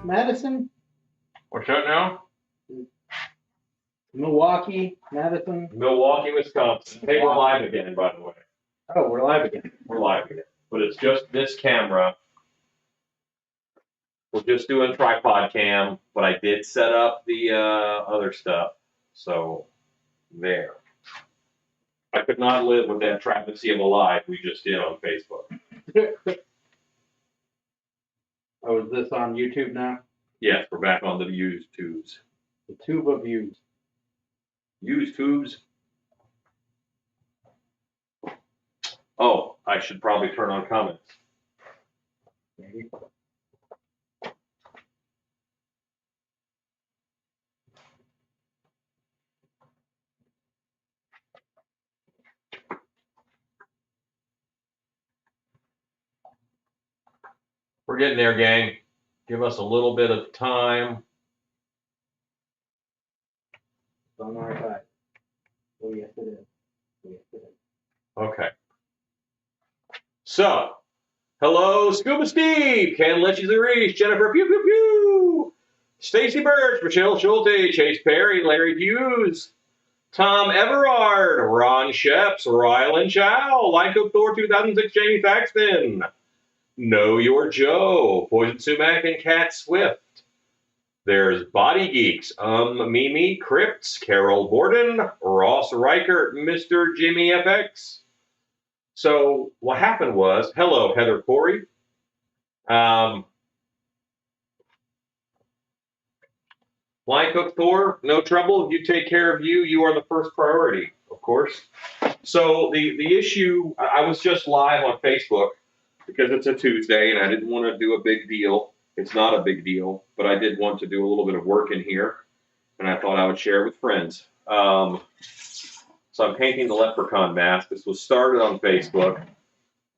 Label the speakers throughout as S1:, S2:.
S1: Madison,
S2: What's that now?
S1: Milwaukee, Madison.
S2: Milwaukee, Wisconsin. Hey, we're live again, by the way.
S1: Oh, we're live again.
S2: We're live again. But it's just this camera. We're just doing tripod cam, but I did set up the other stuff. So, there. I could not live with that travesty of a live we just did on Facebook.
S1: Oh, is this on YouTube now?
S2: Yes, we're back on the used tubes.
S1: The tube of views.
S2: Used tubes. Oh, I should probably turn on comments.
S1: Maybe.
S2: We're getting there, gang. Give us a little bit of time.
S1: It's on our side. Oh, yes, it is. Yes, it is.
S2: Okay. So, hello, Scuba Steve, Ken Lechy Jennifer Pew Pew Pew, Stacy Birch, Michelle Schulte, Chase Perry, Larry Hughes, Tom Everard, Ron Sheps, Rylan Chow, Line Cook Thor 2006, Jamie Thaxton, Know Your Joe, Poison Sumac, and Cat Swift. There's Body Geeks, Mimi, Crypts, Carol Borden, Ross Reichert, Mr. Jimmy FX. So what happened was, hello, Heather Corey. Line Cook Thor, no trouble. You take care of you. You are the first priority, of course. So the issue, I was just live on Facebook because it's a Tuesday and I didn't want to do a big deal. It's not a big deal, but I did want to do a little bit of work in here, and I thought I would share it with friends. So I'm painting the leprechaun mask. This was started on Facebook.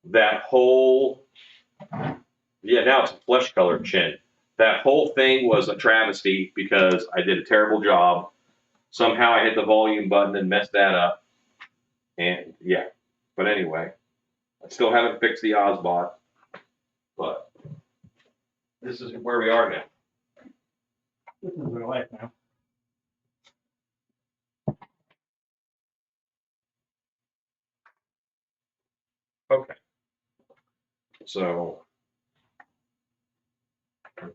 S2: That whole, now it's a flesh-colored chin. That whole thing was a travesty because I did a terrible job. Somehow I hit the volume button and messed that up. And yeah, but anyway, I still haven't fixed the Ozbot, but this is where we are now.
S1: This is real life now.
S2: Okay. So, this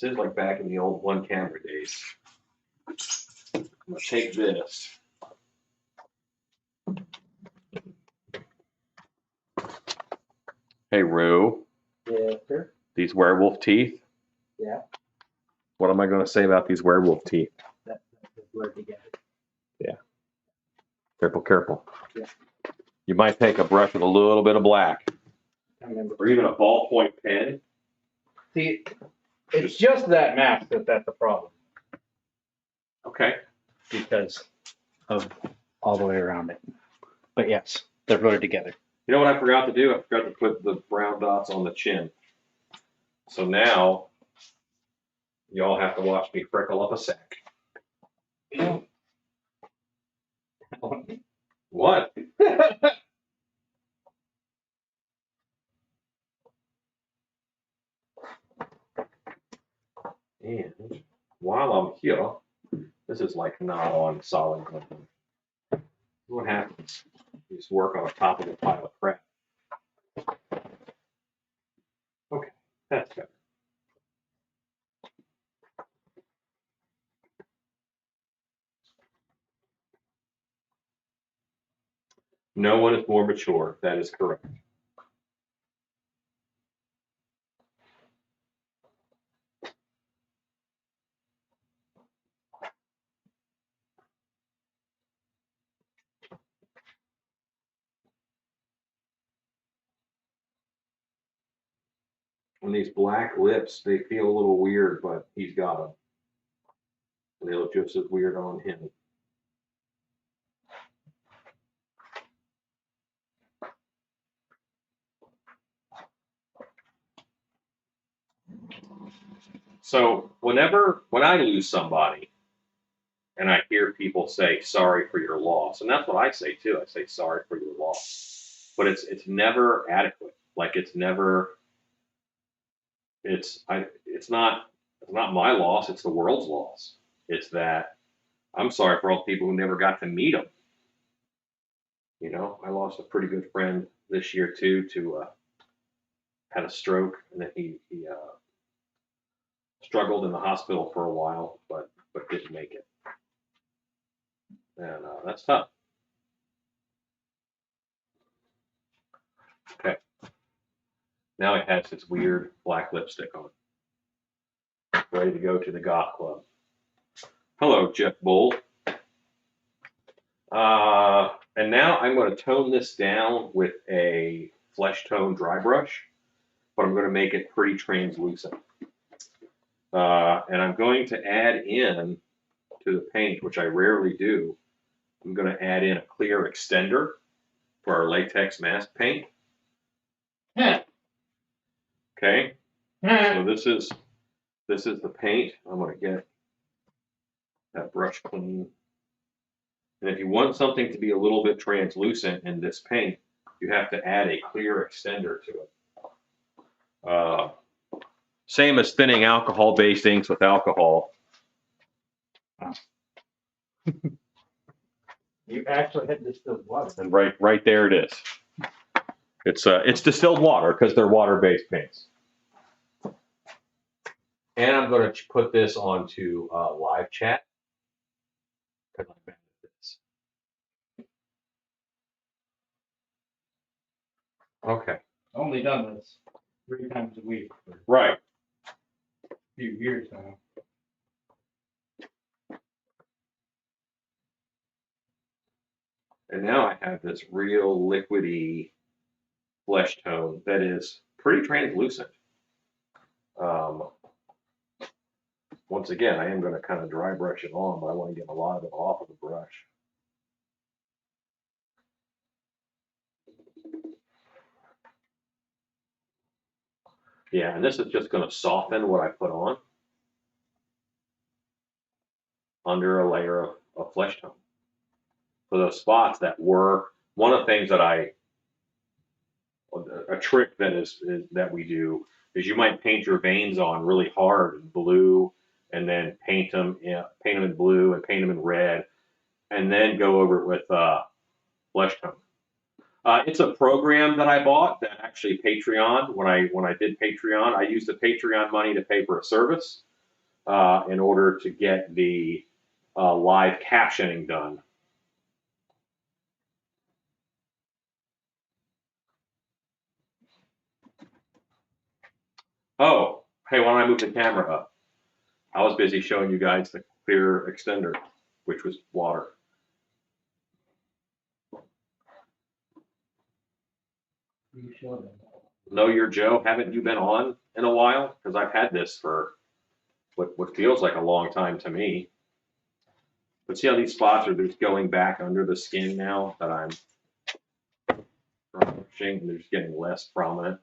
S2: is like back in the old one camera days. I'm going to take this. Hey, Rue.
S1: Yeah, sir.
S2: These werewolf teeth.
S1: Yeah.
S2: What am I going to say about these werewolf teeth?
S1: That's word together.
S2: Yeah. Careful, careful.
S1: Yeah.
S2: You might take a brush with a little bit of black.
S1: I remember.
S2: Or even a ballpoint pen.
S1: See, it's just that mask that's a problem.
S2: Okay.
S1: Because of all the way around it. But yes, they're blurred together.
S2: You know what I forgot to do? I forgot to put the brown dots on the chin. So now, y'all have to watch me freckle up a sack. What? And while I'm here, this is like not on solid ground. What happens? You just work on the top of a pile of crap. Okay, that's better. No one is more mature. That is correct. And these black lips, they feel a little weird, but he's got them. And they look just as weird on him. So when I lose somebody, and I hear people say sorry for your loss, and that's what I say too. I say sorry for your loss, but it's never adequate. Like it's it's not my loss, it's the world's loss. It's that I'm sorry for all the people who never got to meet him. You know, I lost a pretty good friend this year too to had a stroke, and then he struggled in the hospital for a while, but didn't make it, and that's tough. Okay, now he has his weird black lipstick on, ready to go to the goth club. Hello, Jeff Bull. And now I'm going to tone this down with a flesh tone dry brush, but I'm going to make it pretty translucent. And I'm going to add in to the paint, which I rarely do. I'm going to add in a clear extender for our latex mask paint. Okay. So this is the paint. I'm going to get that brush clean. And if you want something to be a little bit translucent in this paint, you have to add a clear extender to it. Same as thinning alcohol-based inks with alcohol.
S1: You actually had distilled water.
S2: And right there it is. It's distilled water because they're water-based paints. And I'm going to put this onto live chat because I'm bad at this. Okay.
S1: Only done this 3 times a week for
S2: Right.
S1: a few years now.
S2: And now I have this real liquidy flesh tone that is pretty translucent. Once again, I am going to kind of dry brush it on, but I want to get a lot of it off of the brush. Yeah, and this is just going to soften what I put on under a layer of flesh tone. For those spots that were, one of the things that a trick that we do is you might paint your veins on really hard in blue, and then paint them in blue and paint them in red, and then go over it with flesh tone. It's a program that I bought that actually Patreon. When I did Patreon, I used the Patreon money to pay for a service in order to get the live captioning done. Oh, hey, why don't I move the camera up? I was busy showing you guys the clear extender, which was water.
S1: You showed them.
S2: Know Your Joe, haven't you been on in a while? Because I've had this for what feels like a long time to me. But see how these spots are just going back under the skin now that I'm brushing, and they're just getting less prominent.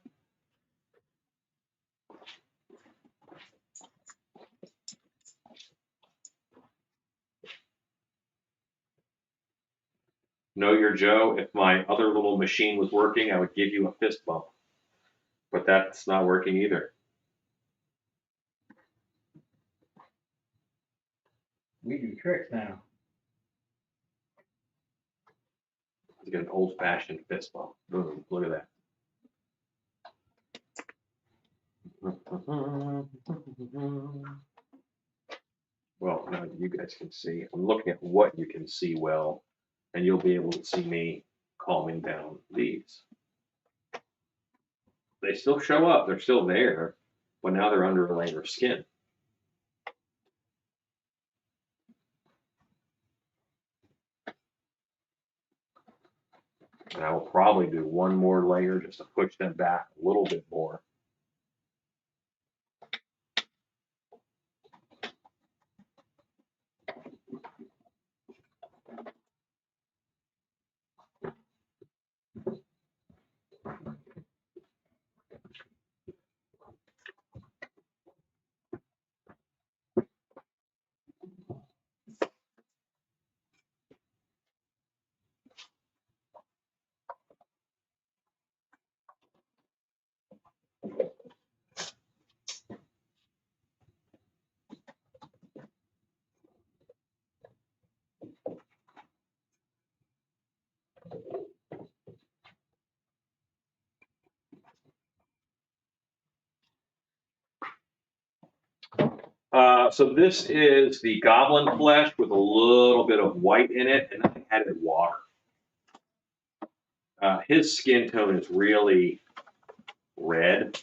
S2: Know Your Joe, if my other little machine was working, I would give you a fist bump. But that's not working either.
S1: We do tricks now.
S2: Let's get an old-fashioned fist bump. Boom, look at that. Well, now you guys can see. I'm looking at what you can see well, and you'll be able to see me calming down these. They still show up. They're still there, but now they're under a layer of skin. And I will probably do one more layer just to push them back a little bit more. So this is the goblin flesh with a little bit of white in it, and then I added water. His skin tone is really red,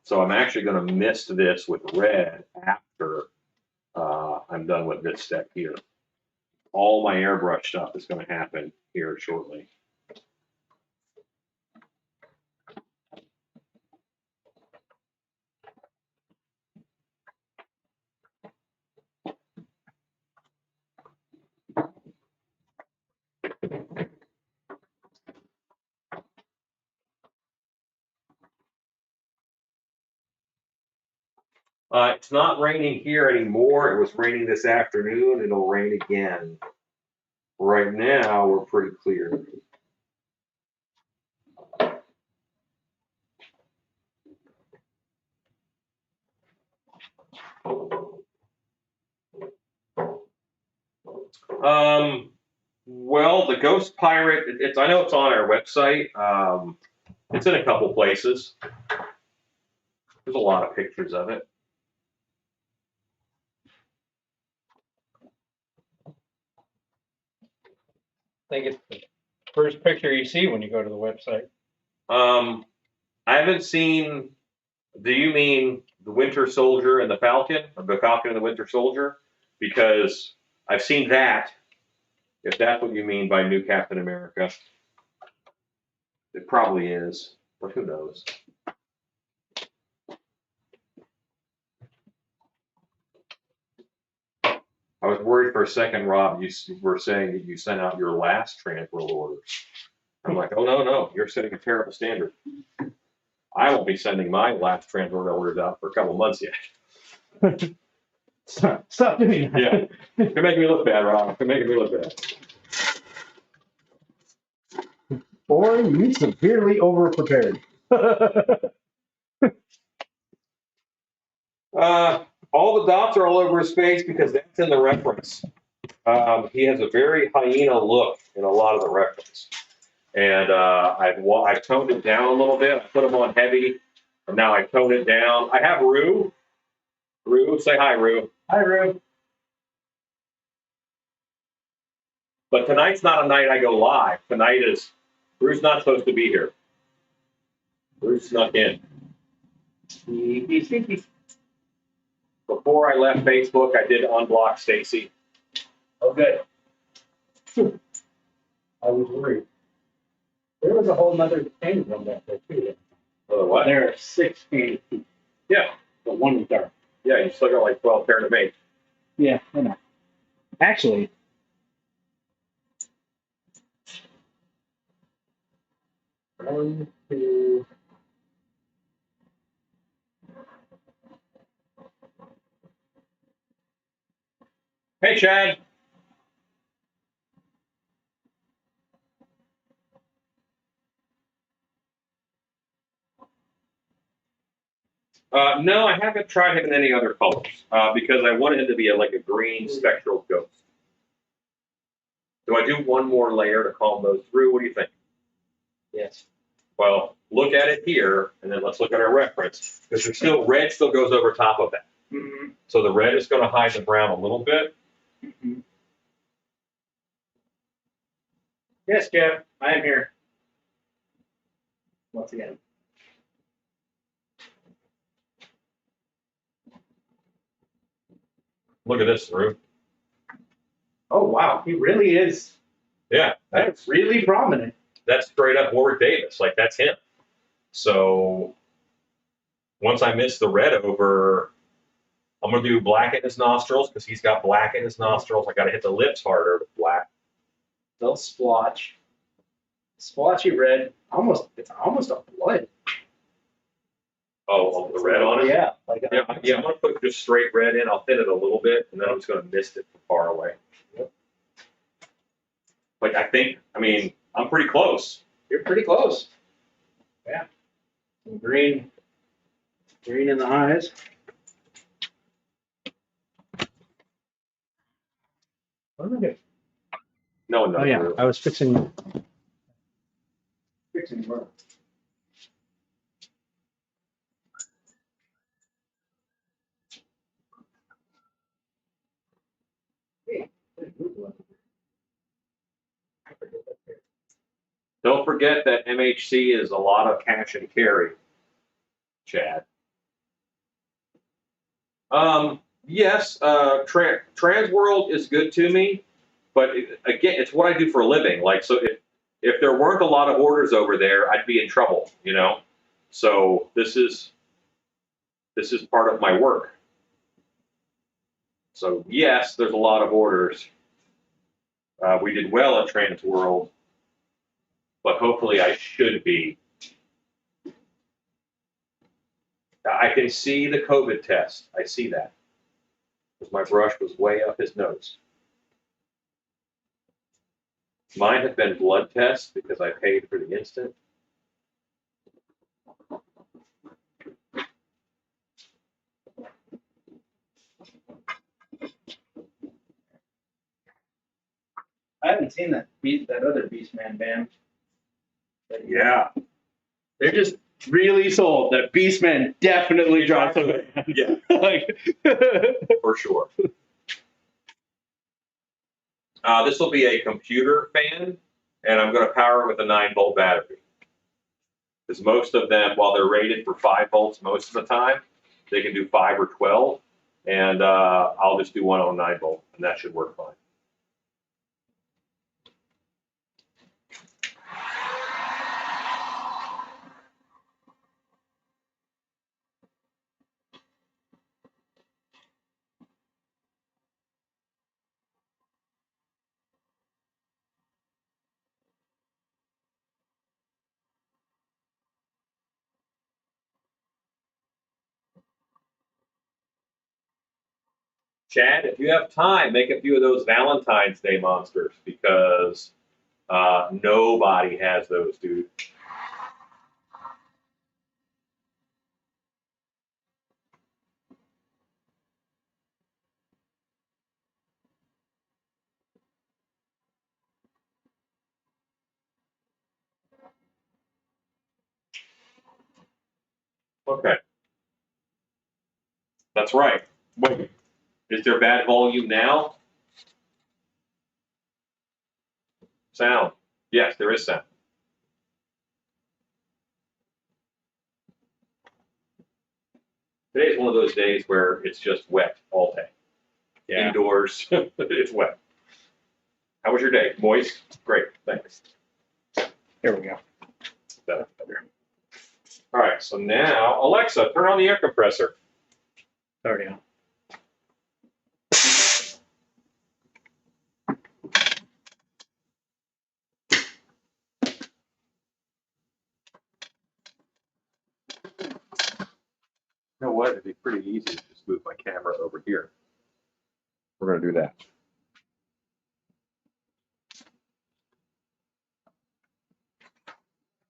S2: so I'm actually going to mist this with red after I'm done with this step here. All my airbrush stuff is going to happen here shortly. It's not raining here anymore. It was raining this afternoon. It'll rain again. Right now, we're pretty clear. Well, the Ghost Pirate, I know it's on our website. It's in a couple places. There's a lot of pictures of it.
S3: I think it's the first picture you see when you go to the website.
S2: I haven't seen, do you mean the Winter Soldier and the Falcon? Or the Falcon and the Winter Soldier? Because I've seen that, if that's what you mean by New Captain America. It probably is, but who knows? I was worried for a second, Rob, you were saying that you sent out your last transworld orders. I'm like, oh, no, you're setting a terrible standard. I won't be sending my last transworld orders out for a couple months yet.
S1: Stop doing that.
S2: Yeah, you're making me look bad, Rob. You're making me look bad.
S1: Or you severely over-prepared.
S2: All the dots are all over his face because that's in the reference. He has a very hyena look in a lot of the reference. And I've toned it down a little bit. I put him on heavy, and now I tone it down. I have Rue. Rue, say hi, Rue.
S1: Hi, Rue.
S2: But tonight's not a night I go live. Tonight is, Rue's not supposed to be here. Rue snuck in. Before I left Facebook, I did unblock Stacy.
S1: Oh, good. I was worried. There was a whole nother painting room back there, too.
S2: What?
S1: There are 6 painted.
S2: Yeah.
S1: But one is dark.
S2: Yeah, you still got like 12 pairs to make.
S1: Yeah, I know. Actually, one, two.
S2: Hey, Chad. No, I haven't tried him in any other colors because I wanted him to be like a green spectral ghost. Do I do one more layer to calm those through? What do you think?
S1: Yes.
S2: Well, look at it here, and then let's look at our reference because there's still red still goes over top of that.
S1: Mm-hmm.
S2: So the red is going to hide the brown a little bit.
S1: Mm-hmm. Yes, Jeff, I am here. Once again.
S2: Look at this, Rue.
S1: Oh, wow. He really is.
S2: Yeah,
S1: That's really prominent.
S2: that's straight up Warwick Davis. Like, that's him. So once I miss the red over, I'm going to do black in his nostrils because he's got black in his nostrils. I got to hit the lips harder with black.
S1: They'll splotch. Splotchy red. It's almost a blood.
S2: Oh, the red on it?
S1: Yeah. Like
S2: Yeah, I'm going to put just straight red in. I'll thin it a little bit, and then I'm just going to mist it from far away.
S1: Yep.
S2: Like, I'm pretty close.
S1: You're pretty close. Yeah. Some green in the eyes. What am I doing?
S2: No one knows.
S1: Oh yeah,
S2: Rue.
S1: I was fixing work.
S2: forget that MHC is a lot of cash and carry, Chad. Yes, Transworld is good to me, but again, it's what I do for a living. Like, so if there weren't a lot of orders over there, I'd be in trouble, you know? So this is part of my work. So yes, there's a lot of orders. We did well at Transworld, but hopefully I should be. I can see the COVID test. I see that. Because my brush was way up his nose. Mine have been blood tests because I paid for the instant.
S1: I haven't seen that other Beastman band.
S2: Yeah.
S1: They're just really sold that Beastman definitely drops a band.
S2: Yeah.
S1: Like,
S2: For sure. This will be a computer fan, and I'm going to power it with a 9-volt battery. Because most of them, while they're rated for 5 volts most of the time, they can do 5 or 12, and I'll just do one on 9 volt, and that should work fine. Chad, if you have time, make a few of those Valentine's Day monsters because nobody has those, dude. Okay. That's right. Wait, is there bad volume now? Sound. Yes, there is sound. Today's one of those days where it's just wet all day.
S1: yeah.
S2: Indoors, it's wet. How was your day? Moist? Great, thanks.
S1: Here we go.
S2: Better. All right, so now, Alexa, turn on the air compressor.
S1: Already on.
S2: You know what? It'd be pretty easy to just move my camera over here. We're going to do that.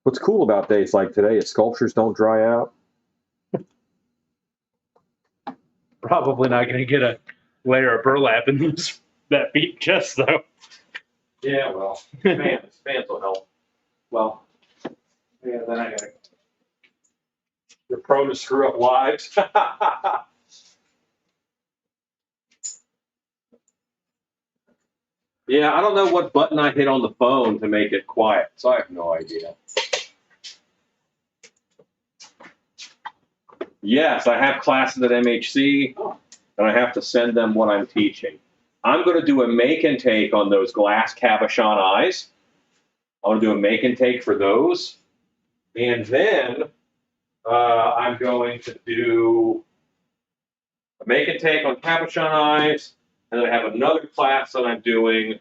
S2: What's cool about days like today is sculptures don't dry out.
S1: Probably not going to get a layer of burlap in this, that beat chest, though.
S2: Yeah, well, fans will help.
S1: Well, yeah, then I got to.
S2: You're prone to screw up lives. Yeah, I don't know what button I hit on the phone to make it quiet, so I have no idea. Yes, I have classes at MHC, and I have to send them what I'm teaching. I'm going to do a make and take on those glass cabochon eyes. I'm going to do a make and take for those. And then I'm going to do a make and take on cabochon eyes. And then I have another class that I'm doing.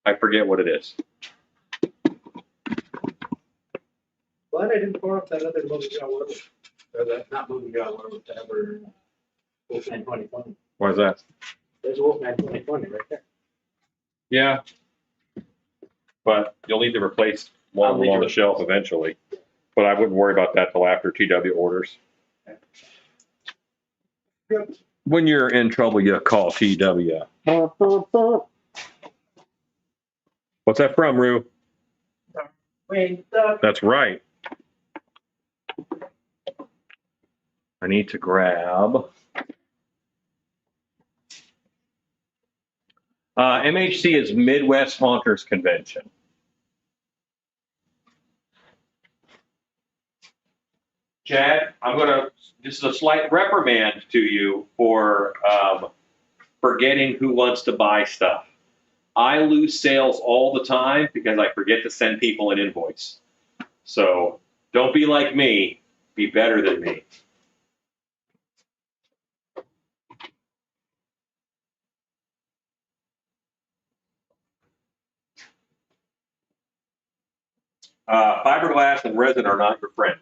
S2: I forget what it is.
S4: Glad I didn't pour up that other movie John Williams. Or that, not movie John Williams, ever Wolfman 2020.
S2: Why is that?
S4: There's Wolfman 2020 right there.
S2: Yeah. But you'll need to replace one of them on the shelf eventually. But I wouldn't worry about that till after TW orders. When you're in trouble, you call TW. What's that from, Rue? That's right. I need to grab. MHC is Midwest Honkers Convention. Chad, this is a slight reprimand to you for forgetting who wants to buy stuff. I lose sales all the time because I forget to send people an invoice. So don't be like me, be better than me. Fiberglass and resin are not your friend.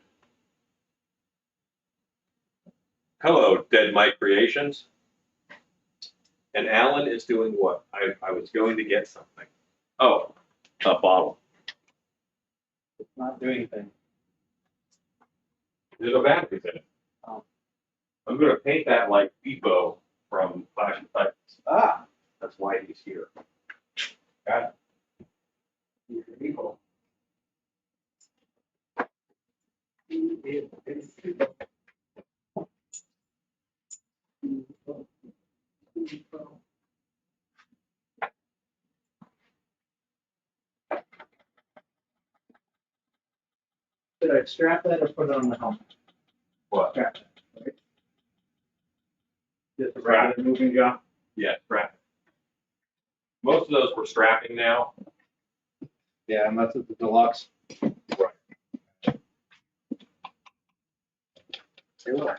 S2: Hello, Dead Mike Creations. And Alan is doing what? I was going to get something. Oh, a bottle.
S1: It's not doing anything.
S2: There's a battery in it.
S1: Oh.
S2: I'm going to paint that like Depot from Flash and Titans.
S1: Ah,
S2: That's why he's here.
S1: got it. Evil. Did I strap that or put it on the helmet?
S2: What?
S1: Strap that, right? Just a regular moving job?
S2: Yeah, strapping. Most of those were strapping now.
S1: Yeah, and that's the deluxe.
S2: Right.
S1: They look.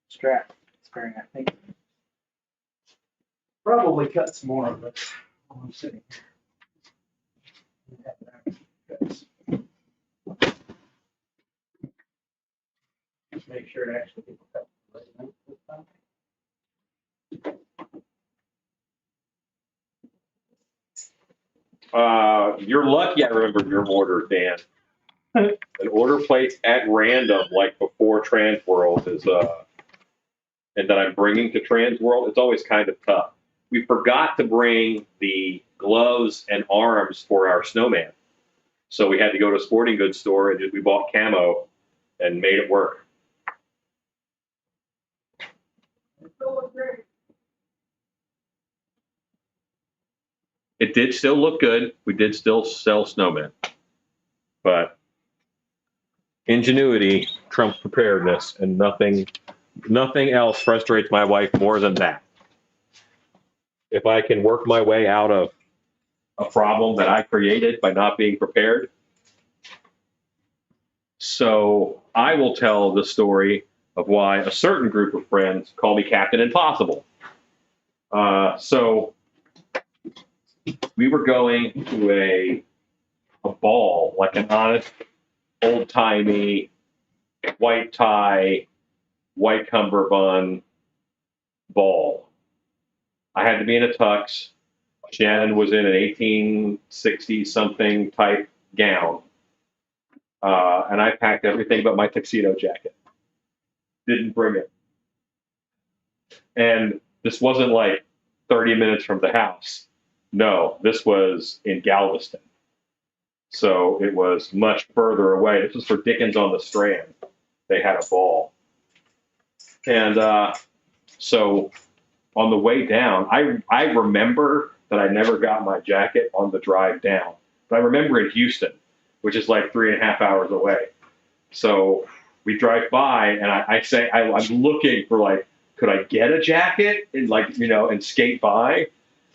S1: Strap. Sparing, I think. Probably cut some more of it while I'm sitting here. Just make sure it actually gets cut right length this time.
S2: You're lucky I remembered your order, Dan. An order placed at random, like before Transworld, is and that I'm bringing to Transworld. It's always kind of tough. We forgot to bring the gloves and arms for our snowman, so we had to go to a sporting goods store and we bought camo and made it work. It did still look good. We did still sell snowmen, but ingenuity trumps preparedness, and nothing else frustrates my wife more than that. If I can work my way out of a problem that I created by not being prepared. So I will tell the story of why a certain group of friends call me Captain Impossible. So we were going to a ball, like an honest, old-timey, white tie, white cummerbund ball. I had to be in a tux. Shannon was in an 1860-something type gown. And I packed everything but my tuxedo jacket. Didn't bring it. And this wasn't like 30 minutes from the house. No, this was in Galveston. So it was much further away. This was for Dickens on the Strand. They had a ball. And so on the way down, I remember that I never got my jacket on the drive down. But I remember in Houston, which is like 3.5 hours away. So we drive by, and I say, I'm looking for, like, could I get a jacket and, like, and skate by?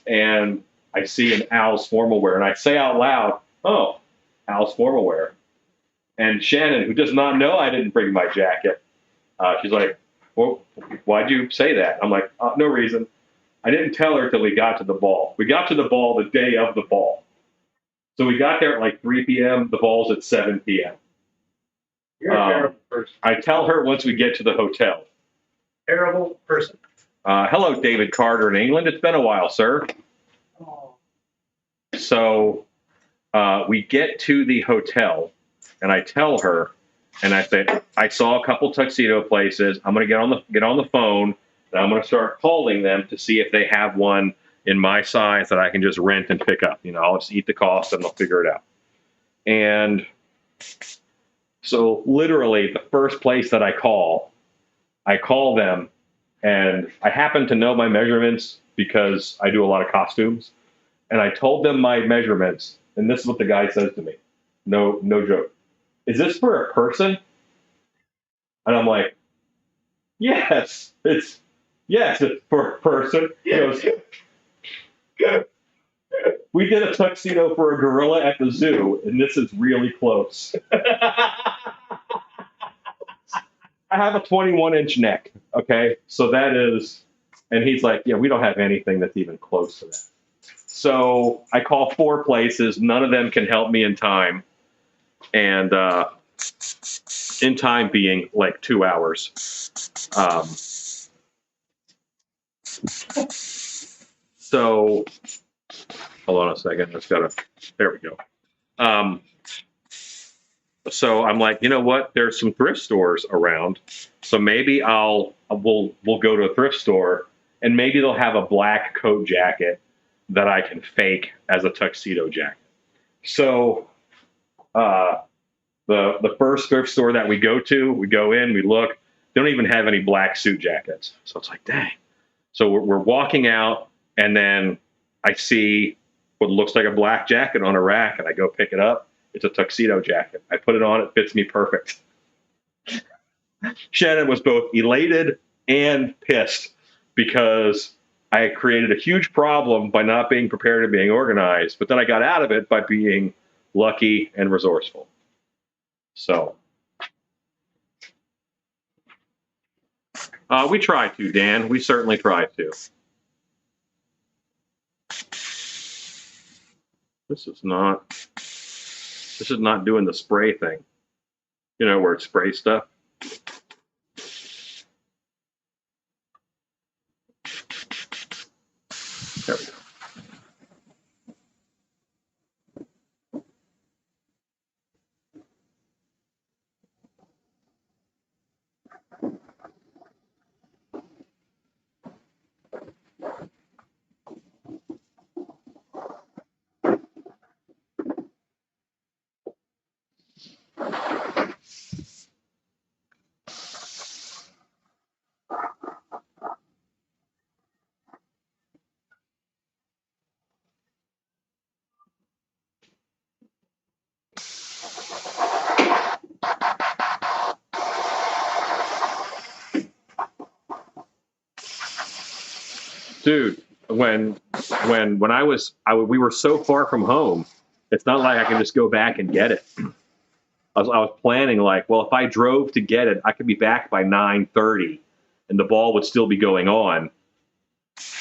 S2: And I see an Al's formal wear, and I say out loud, oh, Al's formal wear. And Shannon, who does not know I didn't bring my jacket, she's like, well, why'd you say that? I'm like, no reason. I didn't tell her till we got to the ball. We got to the ball the day of the ball. So we got there at like 3 p.m. The ball's at 7 p.m.
S1: You're a terrible person.
S2: I tell her once we get to the hotel.
S1: Terrible person.
S2: Hello, David Carter in England. It's been a while, sir.
S1: Oh.
S2: So we get to the hotel, and I tell her, and I say, I saw a couple tuxedo places. I'm going to get on the phone, and I'm going to start calling them to see if they have one in my size that I can just rent and pick up. I'll just eat the cost, and I'll figure it out. And so literally the first place that I call them, and I happen to know my measurements because I do a lot of costumes. And I told them my measurements, and this is what the guy says to me. No joke. Is this for a person? And I'm like, yes, it's for a person. He goes, we did a tuxedo for a gorilla at the zoo, and this is really close. I have a 21-inch neck, okay? So that is, and he's like, yeah, we don't have anything that's even close to that. So I call 4 places. None of them can help me in time. And in time being like 2 hours. So hold on a second. There we go. So I'm like, you know what? There's some thrift stores around. So maybe we'll go to a thrift store and maybe they'll have a black coat jacket that I can fake as a tuxedo jacket. So the first thrift store that we go in, we look, they don't even have any black suit jackets. So it's like, dang. So we're walking out, and then I see what looks like a black jacket on a rack, and I go pick it up. It's a tuxedo jacket. I put it on, it fits me perfect. Shannon was both elated and pissed because I had created a huge problem by not being prepared and being organized, but then I got out of it by being lucky and resourceful. So we try to, Dan. We certainly try to. This is not doing the spray thing. You know, where it sprays stuff. There we go. Dude, when we were so far from home, it's not like I can just go back and get it. I was planning like, well, if I drove to get it, I could be back by 9:30, and the ball would still be going on.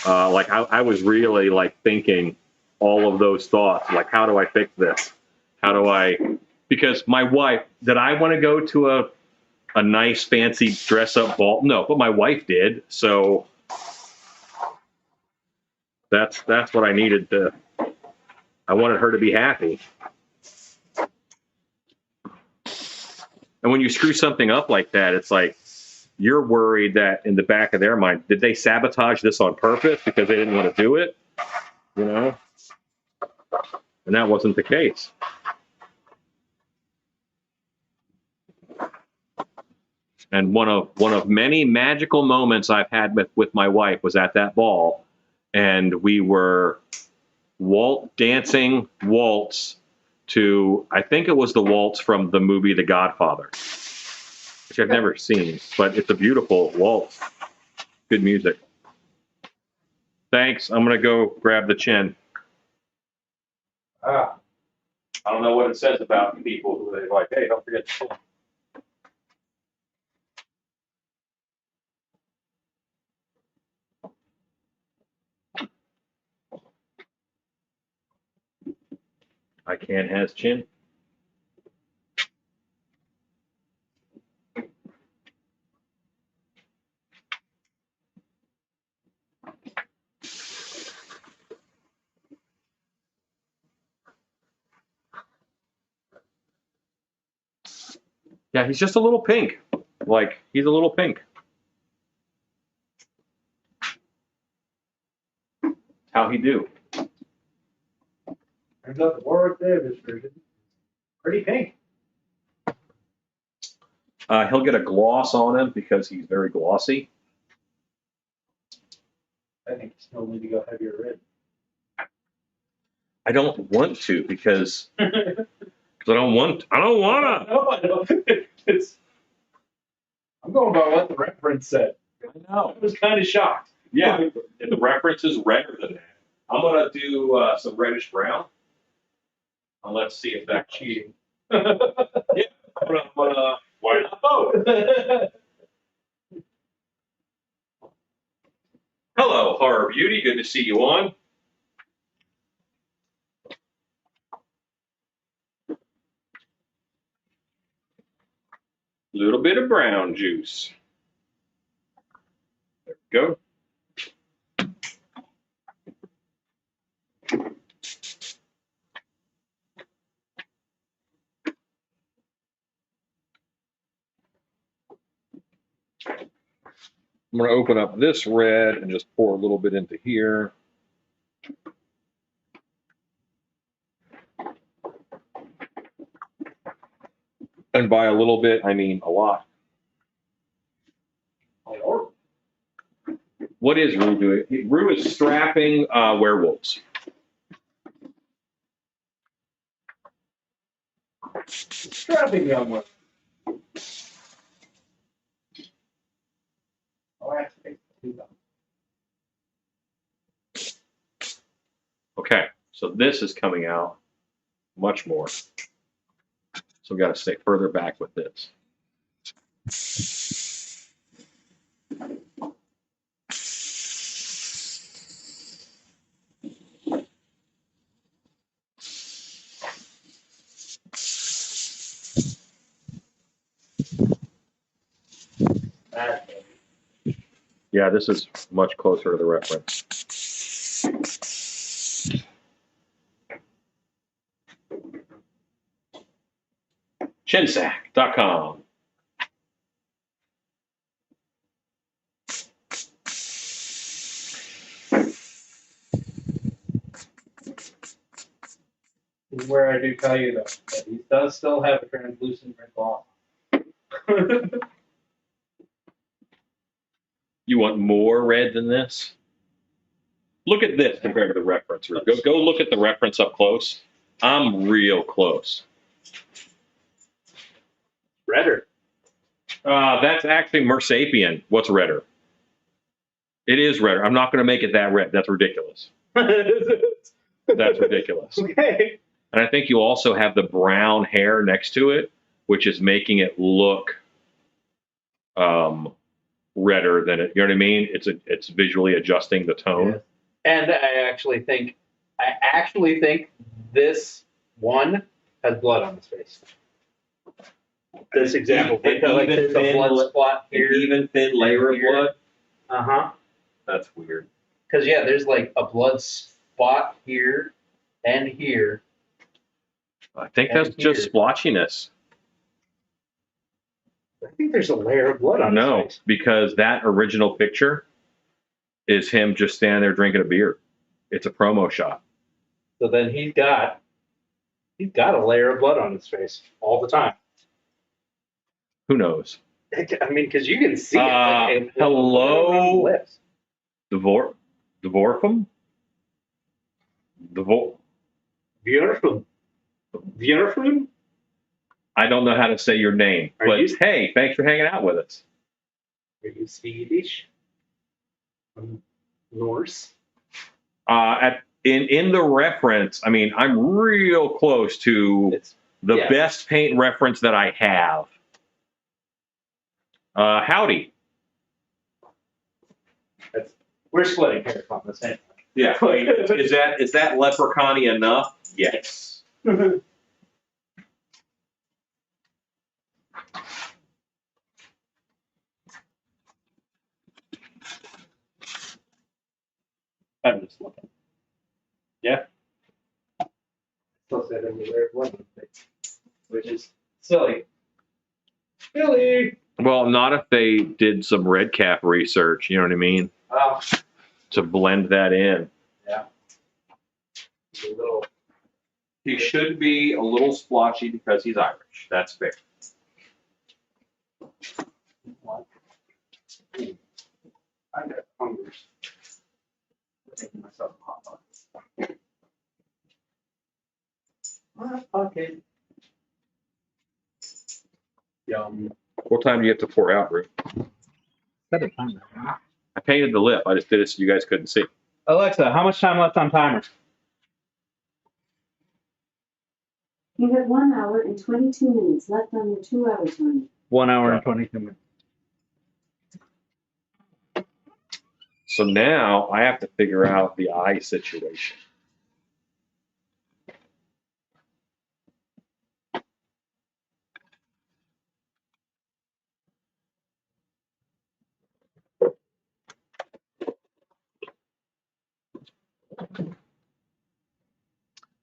S2: I was really like thinking all of those thoughts, like, how do I fix this? Because my wife, did I want to go to a nice fancy dress up ball? No, but my wife did. So that's what I needed to. I wanted her to be happy. And when you screw something up like that, it's like you're worried that in the back of their mind, did they sabotage this on purpose because they didn't want to do it? You know? And that wasn't the case. And one of many magical moments I've had with my wife was at that ball, and we were dancing waltz to, I think it was the waltz from the movie The Godfather, which I've never seen, but it's a beautiful waltz. Good music. Thanks. I'm gonna go grab the chin. I don't know what it says about people who they like, hey, don't forget the chin. I can't has chin. Yeah, he's just a little pink. Like, he's a little pink. How he do?
S4: There's nothing more right there, this version. Pretty pink.
S2: He'll get a gloss on him because he's very glossy.
S4: I think you still need to go heavier red.
S2: I don't want to because I don't wanna.
S4: No, I know. It's
S3: I'm going by what the reference said.
S2: I know.
S3: I was kind of shocked.
S2: Yeah, and the reference is redder than that. I'm gonna do some reddish brown. And let's see if that's cheating.
S3: Cheating.
S2: I'm gonna why not both? Hello, Horror Beauty. Good to see you on. Little bit of brown juice. There we go. I'm going to open up this red and just pour a little bit into here. And by a little bit, I mean a lot. What is Rue doing? Rue is strapping werewolves.
S3: Strapping young one. Oh, I have to make two of them.
S2: Okay, so this is coming out much more. So we've got to stay further back with this. Yeah, this is much closer to the reference. Chinsack.com.
S3: This is where I do tell you though, that he does still have a translucent red ball.
S2: You want more red than this? Look at this compared to the reference. Go look at the reference up close. I'm real close.
S1: Redder.
S2: That's actually Mersapian. What's redder? It is redder. I'm not going to make it that red. That's ridiculous. That's ridiculous.
S1: Okay.
S2: And I think you also have the brown hair next to it, which is making it look redder than it. You know what I mean? It's visually adjusting the tone.
S1: Yeah. And I actually think this one has blood on his face. This example, like there's a blood spot here,
S2: even thin layer of blood.
S1: That's
S2: weird.
S1: Because yeah, there's like a blood spot here and here.
S2: I think that's just splotchiness.
S1: I think there's a layer of blood on his face.
S2: Because that original picture is him just standing there drinking a beer. It's a promo shot.
S1: So then he's got a layer of blood on his face all the time.
S2: Who knows?
S1: I mean, because you can see it.
S2: Hello, Dvorkum?
S1: Björflun?
S2: I don't know how to say your name, hey, thanks for hanging out with us.
S1: Are you Swedish? Norse?
S2: In the reference, I mean, I'm real close to the best paint reference that I have. Howdy.
S1: We're splitting hairs on the same.
S2: Yeah. Is that leprechaun-y enough? Yes.
S1: I'm just looking. Yeah. Still said I'm aware of one thing, which is silly. Silly.
S2: Well, not if they did some red cap research, you know what I mean?
S1: Oh.
S2: To blend that in.
S1: Yeah.
S2: He should be a little splotchy because he's Irish. That's fair.
S1: I got hungry. Making myself a hot pot. Hot pocket. Yum.
S2: What time do you have to pour out, Rick?
S3: Set a timer.
S2: I painted the lip. I just did it so you guys couldn't see.
S3: Alexa, how much time left on timer?
S5: You have 1 hour and 22 minutes left on your 2-hour timer.
S3: 1 hour and 22 minutes.
S2: So now I have to figure out the eye situation.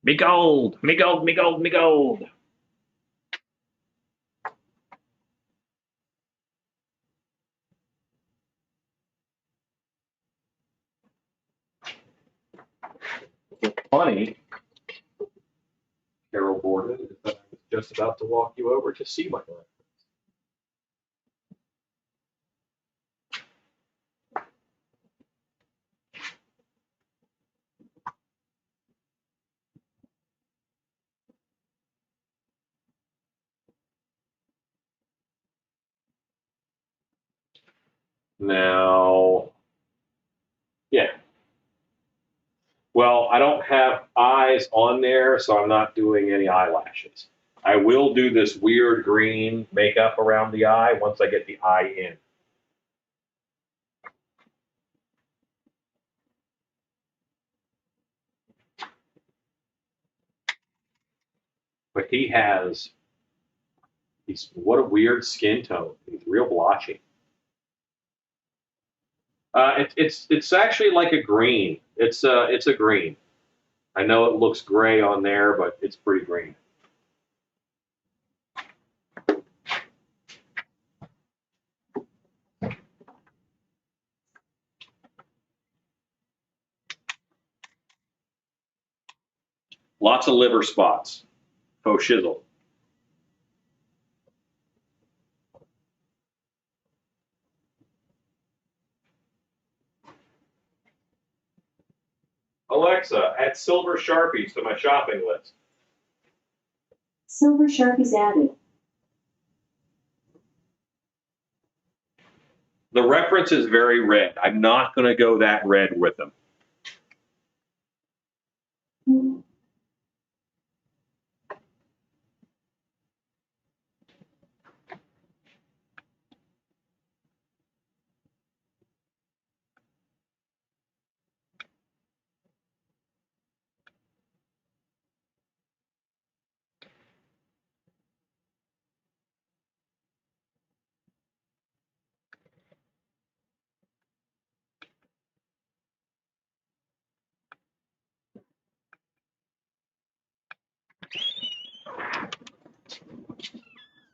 S2: Me gold, me gold, me gold, me gold. Funny, Carol Gordon, is that I was just about to walk you over to see my reference. Now, yeah. Well, I don't have eyes on there, so I'm not doing any eyelashes. I will do this weird green makeup around the eye once I get the eye in. But he's what a weird skin tone. He's real blotchy. It's actually like a green. It's a green. I know it looks gray on there, but it's pretty green. Lots of liver spots. Faux shizzle. Alexa, add silver Sharpies to my shopping list.
S5: Silver Sharpies added.
S2: The reference is very red. I'm not going to go that red with them.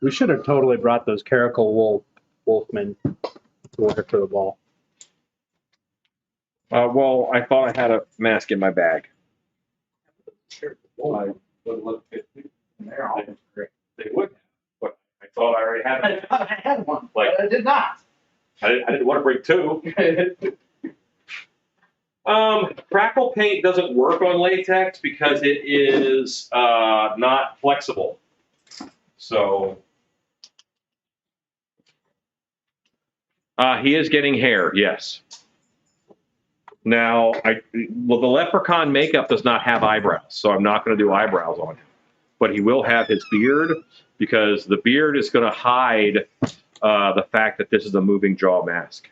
S3: We should have totally brought those caracal wolfmen to work for the ball.
S2: Well, I thought I had a mask in my bag.
S3: Sure.
S2: I
S3: would look good in there. All great.
S2: They would, but I thought I already had
S3: I
S2: it.
S3: thought I had one,
S2: Like,
S3: but I did not.
S2: I didn't want to bring two. Crackle paint doesn't work on latex because it is not flexible. So he is getting hair, yes. Now, the leprechaun makeup does not have eyebrows, so I'm not going to do eyebrows on him. But he will have his beard because the beard is going to hide the fact that this is a moving jaw mask.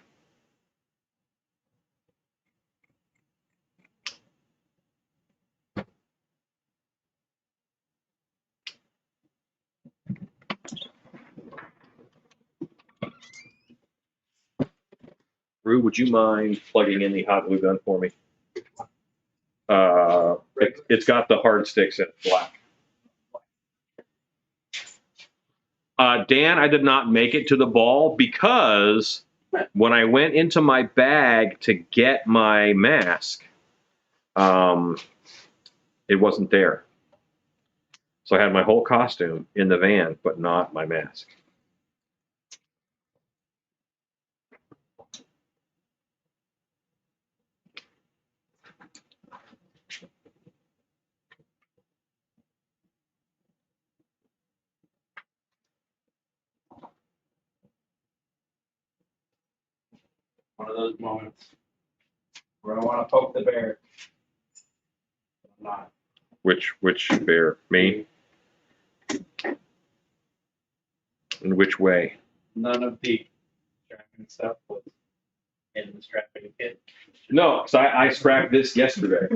S2: Rue, would you mind plugging in the hot glue gun for me? It's got the hard sticks in it, black. Dan, I did not make it to the ball because when I went into my bag to get my mask, it wasn't there. So I had my whole costume in the van, but not my mask.
S4: One of those moments where I want to poke the bear. I'm not.
S2: Which bear? Me? In which way?
S4: None of the strapping stuff was in the strapping kit.
S2: No, because I scrapped this yesterday.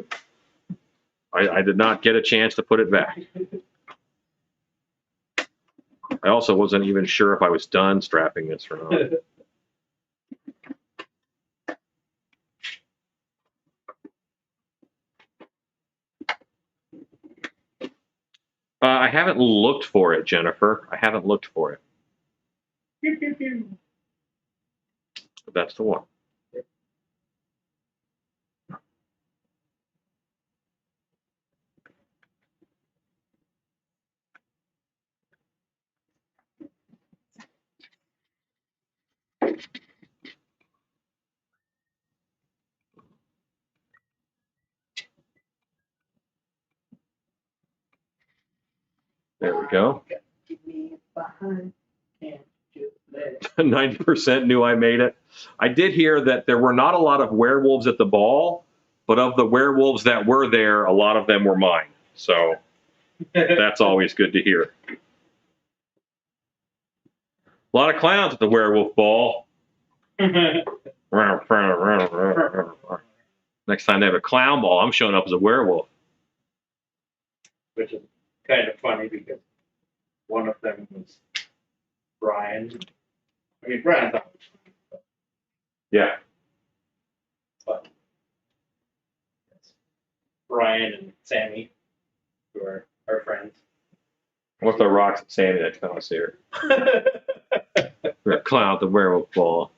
S2: I did not get a chance to put it back. I also wasn't even sure if I was done strapping this or not. I haven't looked for it, Jennifer. I haven't looked for it. But that's the one. There we go.
S5: Keep me behind.
S4: Can't just let it.
S2: 90% knew I made it. I did hear that there were not a lot of werewolves at the ball, but of the werewolves that were there, a lot of them were mine. So that's always good to hear. A lot of clowns at the werewolf ball. Next time they have a clown ball, I'm showing up as a werewolf.
S4: Which is kind of funny because one of them was Brian. I mean, Brian's always funny,
S2: Yeah.
S4: but it's Brian and Sammy, who are our friends.
S2: What's the rocks and Sandy next time I see her? Clown at the werewolf ball.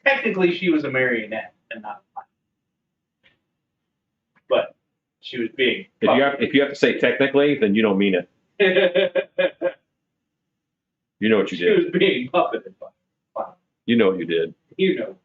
S4: Technically, she was a marionette and not mine. But she was being.
S2: If you have to say technically, then you don't mean it. You know what you
S4: She
S2: did.
S4: was being puppeted by.
S2: You know what you did.
S4: You know.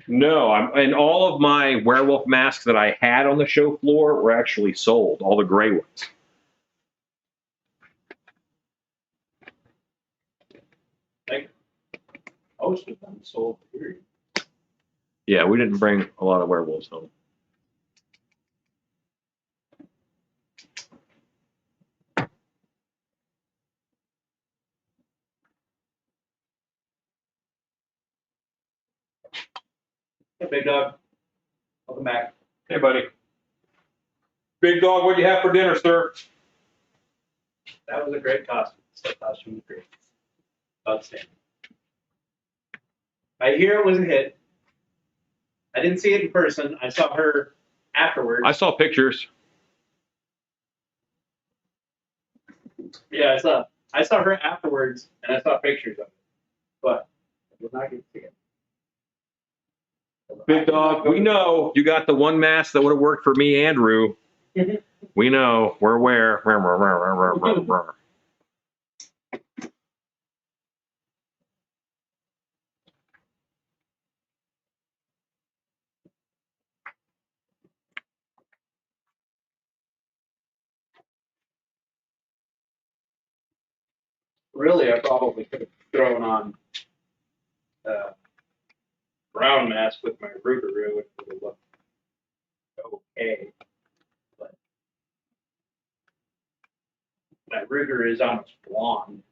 S2: No, and all of my werewolf masks that I had on the show floor were actually sold. All the gray ones.
S4: Like most of them sold. Period.
S2: Yeah, we didn't bring a lot of werewolves home.
S4: Hey, big dog. Welcome back.
S2: Hey, buddy. Big dog, what'd you have for dinner, sir?
S4: That was a great costume. That costume was great. Outstanding. I hear it was a hit. I didn't see it in person. I saw her afterwards.
S2: I saw pictures.
S4: Yeah, I saw her afterwards, and I saw pictures of it, but I did not get to see it.
S2: Big dog, we know you got the one mask that would have worked for me and Rue. We know. We're aware.
S4: Really, I probably could have thrown on brown mask with my Rougarou. It would have looked okay, but my Ruger is almost blonde.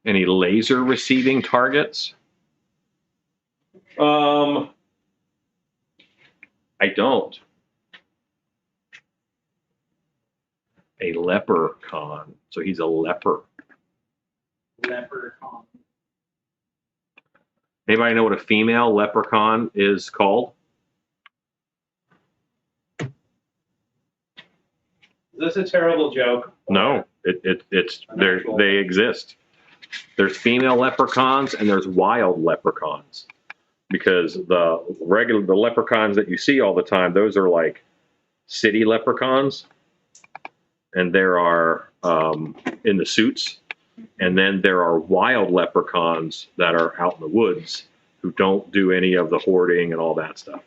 S2: Any laser receiving targets? I don't. A leprechaun. So he's a leper.
S4: Leprechaun.
S2: Anybody know what a female leprechaun is called?
S4: Is this a terrible joke?
S2: No, They exist. There's female leprechauns and there's wild leprechauns, because the leprechauns that you see all the time, those are like city leprechauns, and there are in the suits, and then there are wild leprechauns that are out in the woods who don't do any of the hoarding and all that stuff.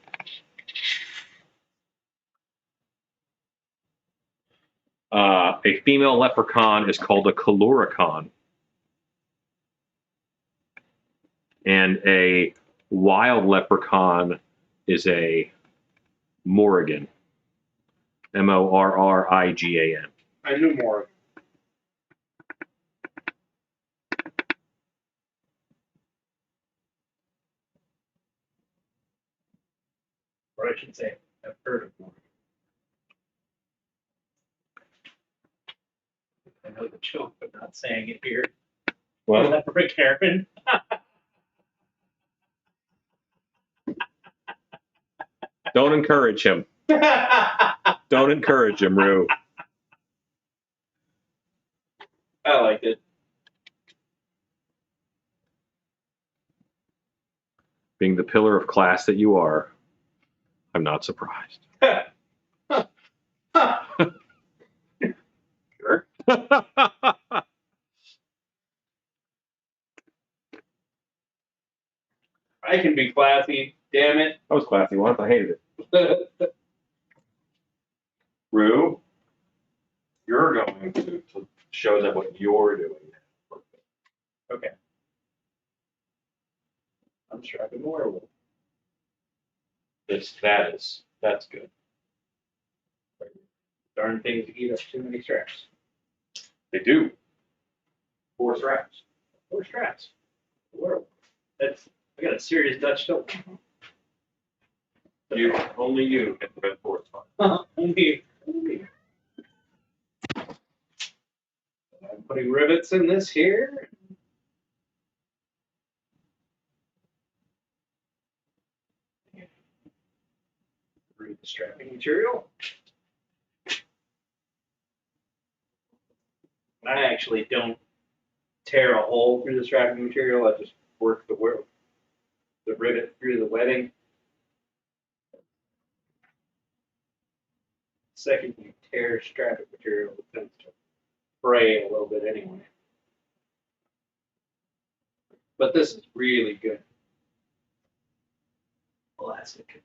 S2: A female leprechaun is called a caloricon, and a wild leprechaun is a Morrigan. Morrigan.
S4: I knew more. Or I should say, I've heard of more. I know the joke, but not saying it here.
S2: Well,
S4: Leprechaun.
S2: don't encourage him. Don't encourage him, Rue.
S4: I liked it.
S2: Being the pillar of class that you are, I'm not surprised.
S4: Sure. I can be classy, damn it.
S2: I was classy once. I hated it. Rue, you're going to show them what you're doing.
S4: Okay. I'm strapping the werewolf.
S2: That's good.
S4: Darn things eat up too many straps.
S2: They do. 4 straps.
S4: 4 straps. Werewolf. I got a serious Dutch tilt.
S2: Only you can prevent 4 spots.
S4: Only. I'm putting rivets in this here. Read the strapping material. I actually don't tear a hole through the strapping material. I just work the rivet through the webbing. Second, you tear strapping material, it tends to fray a little bit anyway. But this is really good elastic.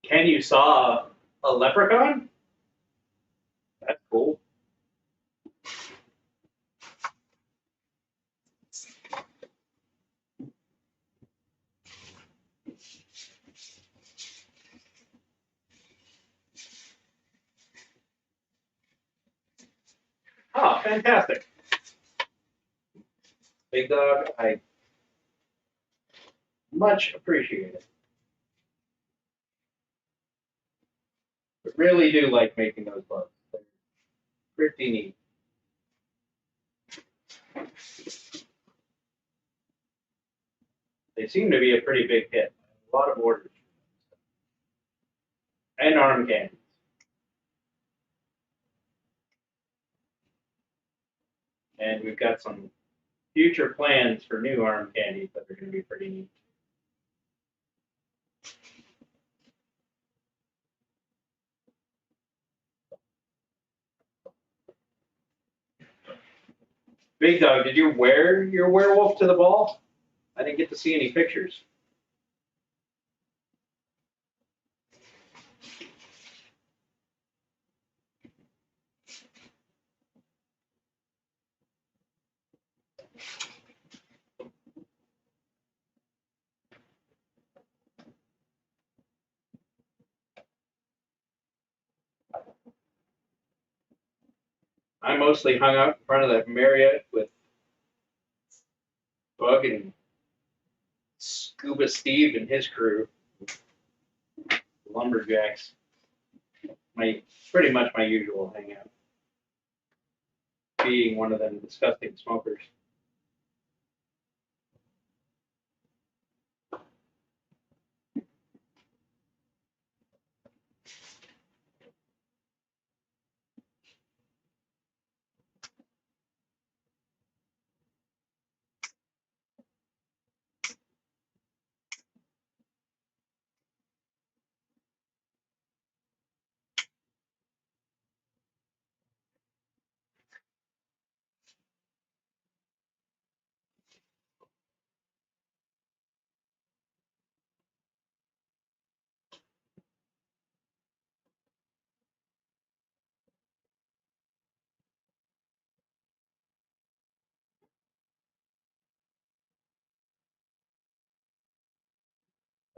S4: Can you saw a leprechaun? That's cool. Oh, fantastic. Big Dog, I much appreciate it. I really do like making those bugs. They're pretty neat. They seem to be a pretty big hit. A lot of orders. And arm candies. And we've got some future plans for new arm candies that are going to be pretty neat. Big Dog, did you wear your werewolf to the ball? I didn't get to see any pictures. I mostly hung out in front of that Marriott with Bug and Scuba Steve and his crew, lumberjacks. Pretty much my usual hangout. Being one of them disgusting smokers.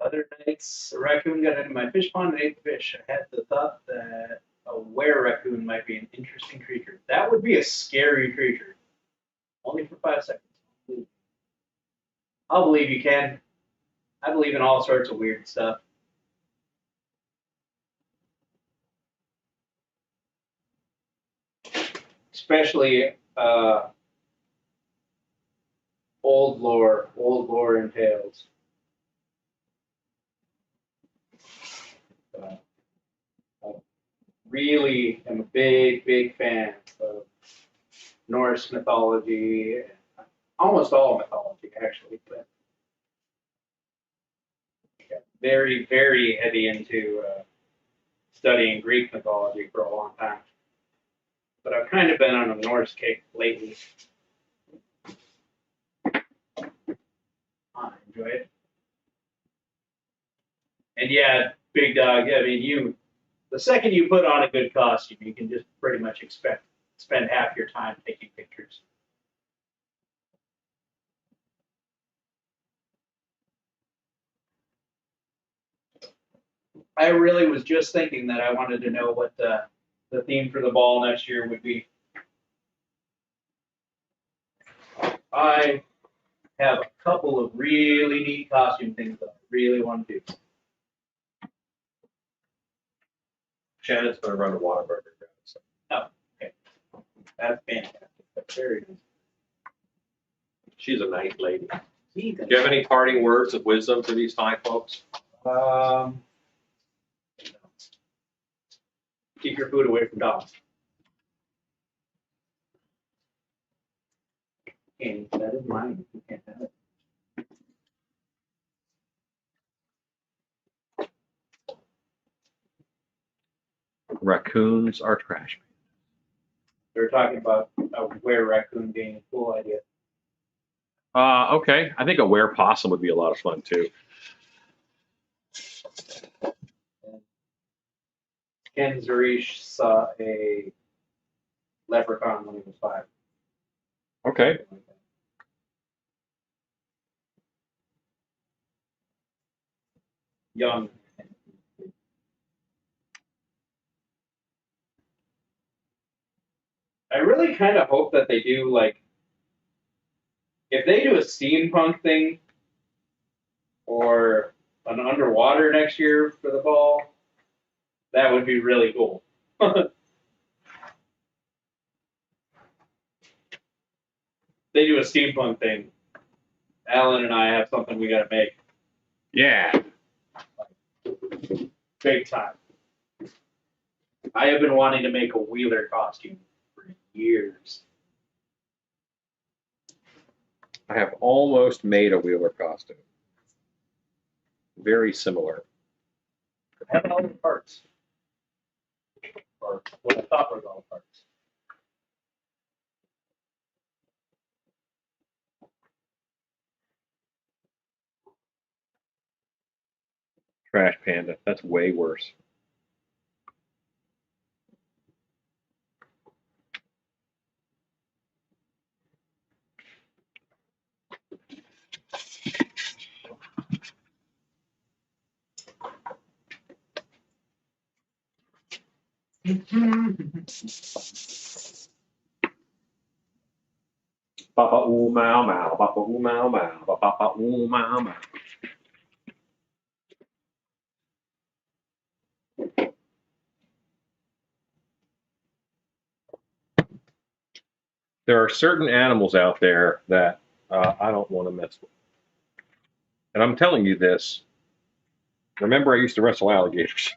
S1: Other nights, a raccoon got into my fish pond and ate the fish. I had the thought that a were raccoon might be an interesting creature. That would be a scary creature. Only for 5 seconds. I'll believe you can. I believe in all sorts of weird stuff. Especially old lore and tales. I really am a big fan of Norse mythology, almost all mythology actually, but got very heavy into studying Greek mythology for a long time. But I've kind of been on a Norse kick lately. I enjoy it. And yeah, big dog, I mean, the second you put on a good costume, you can just pretty much spend half your time taking pictures. I really was just thinking that I wanted to know what the theme for the ball next year would be. I have a couple of really neat costume things that I really want to do.
S2: Shannon's going to run the Whataburger. So.
S1: Oh, okay. That's fantastic. That's very nice.
S2: She's a nice lady. Do
S1: Keep
S2: you have any parting words of wisdom for these fine folks?
S1: your food away from dogs. And that is mine. You can't have it.
S2: Raccoons are trash.
S1: They're talking about a were raccoon being a cool idea.
S2: Okay. I think a were possum would be a lot of fun too.
S1: Ken Zarish saw a leprechaun when he was 5.
S2: Okay.
S1: Young. I really kind of hope that they do, like, if they do a steampunk thing or an underwater next year for the ball, that would be really cool. They do a steampunk thing. Alan and I have something we got to make.
S2: Yeah.
S1: Big time. I have been wanting to make a Wheeler costume for years.
S2: I have almost made a Wheeler costume. Very similar.
S1: I have all the parts. Or what I thought were all the parts.
S2: Trash panda. That's way worse. Papa ooh mau mau, papa ooh mau mau, papa ooh mau mau. There are certain animals out there that I don't want to mess with. And I'm telling you this. Remember, I used to wrestle alligators.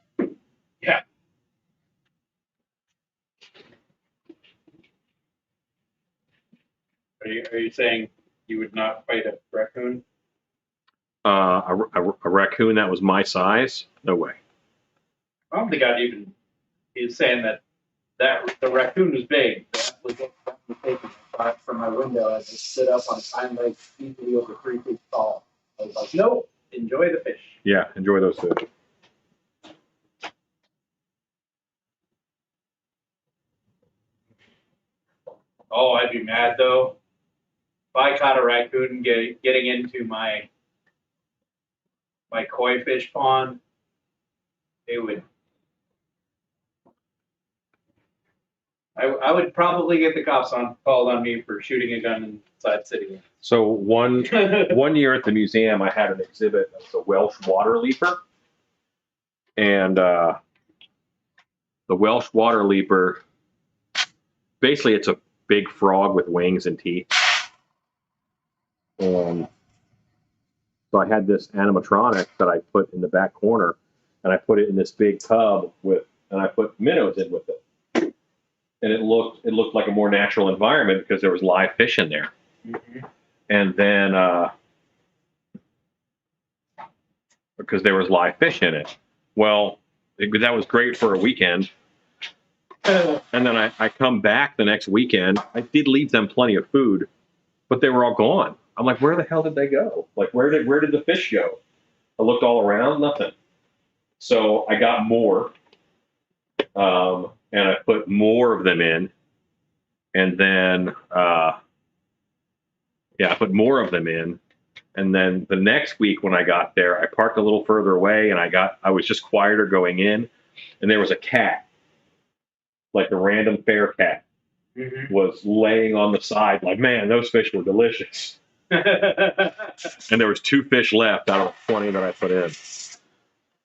S1: Yeah. Are you saying you would not fight a raccoon?
S2: A raccoon that was my size? No way.
S1: I don't think I'd even. He's saying that the raccoon was big. That was taken from my window. I just stood up on hind legs, easily over 3 feet tall. I was like, nope, enjoy the fish.
S2: Yeah, enjoy those fish.
S1: Oh, I'd be mad though. If I caught a raccoon getting into my my koi fish pond, it would. I would probably get the cops called on me for shooting a gun inside city.
S2: So one year at the museum, I had an exhibit of the Welsh water leaper, and the Welsh water leaper, basically, it's a big frog with wings and teeth. And so I had this animatronic that I put in the back corner, and I put it in this big tub and I put minnows in with it. And it looked like a more natural environment because there was live fish in there.
S1: Mm-hmm.
S2: And then because there was live fish in it. Well, that was great for a weekend. And then I come back the next weekend. I did leave them plenty of food, but they were all gone. I'm like, where the hell did they go? Like, where did the fish go? I looked all around, nothing. So I got more, and I put more of them in. And then, I put more of them in. And then the next week when I got there, I parked a little further away, and I was just quieter going in, and there was a cat, like a random fair cat, was laying on the side, like, man, those fish were delicious. And there was 2 fish left out of the 20 that I put in.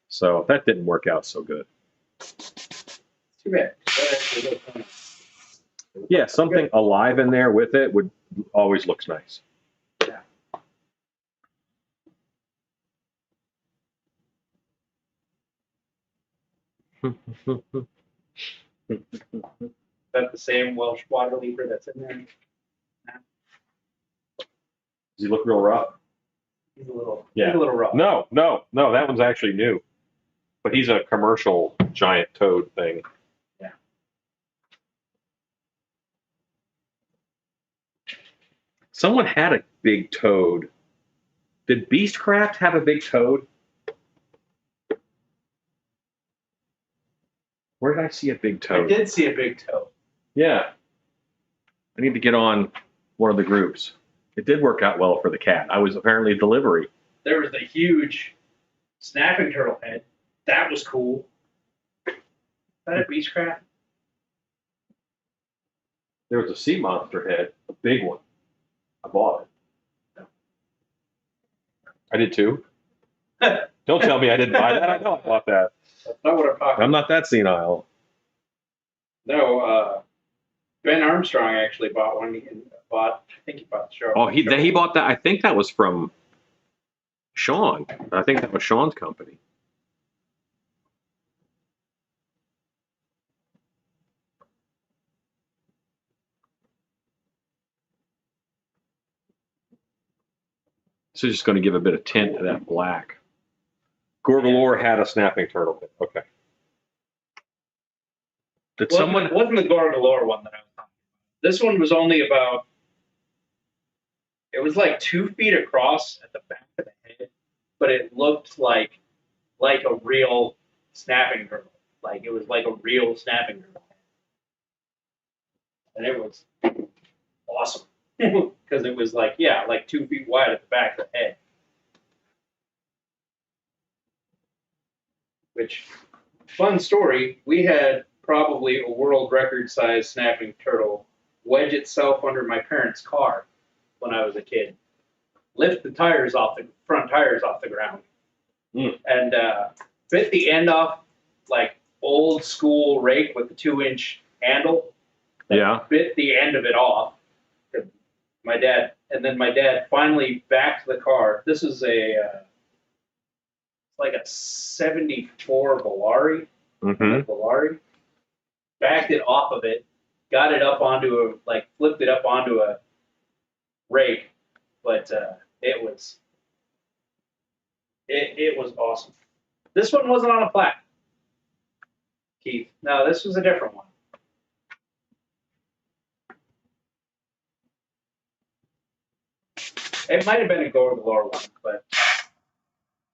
S2: So that didn't work out so good.
S1: Too bad.
S2: Yeah, something alive in there with it would always looks nice.
S1: Yeah. Is that the same Welsh water leaper that's in there?
S2: Does he look real rough?
S1: He's a little rough.
S2: No, that one's actually new. But he's a commercial giant toad thing.
S1: Yeah.
S2: Someone had a big toad. Did Beastcraft have a big toad? Where did I see a big
S1: I
S2: toad?
S1: did see a big toad.
S2: Yeah. I need to get on one of the groups. It did work out well for the cat. I was apparently a delivery.
S1: There was the huge snapping turtle head. That was cool. Is that a Beechcraft?
S2: There was a sea monster head, a big one. I bought it. I did too. Don't tell me I didn't buy that. I know I bought that.
S1: That's not what I'm talking
S2: I'm
S1: about.
S2: not that senile.
S1: No, Ben Armstrong actually bought one. I think he bought the show.
S2: Oh, he bought that. I think that was from Sean. I think that was Sean's company. This is just going to give a bit of tint to that black. Gorgalore had a snapping turtle. Okay. Did someone?
S1: It wasn't the Gorgalore one that I was talking about. This one was only about. It was like 2 feet across at the back of the head, but it looked like a real snapping turtle. Like it was like a real snapping turtle. And it was awesome. Because it was like 2 feet wide at the back of the head. Which, fun story, we had probably a world record size snapping turtle wedge itself under my parents' car when I was a kid. Lift the front tires off the ground. And bit the end off like old school rake with the 2-inch handle.
S2: Yeah.
S1: Bit the end of it off. My dad finally backed the car. This is like a 74 Volare.
S2: Mm-hmm.
S1: Volare. Backed it off of it, got it up onto flipped it up onto a rake, but it was awesome. This one wasn't on a plaque, Keith. No, this was a different one. It might have been a Gorgalore one, but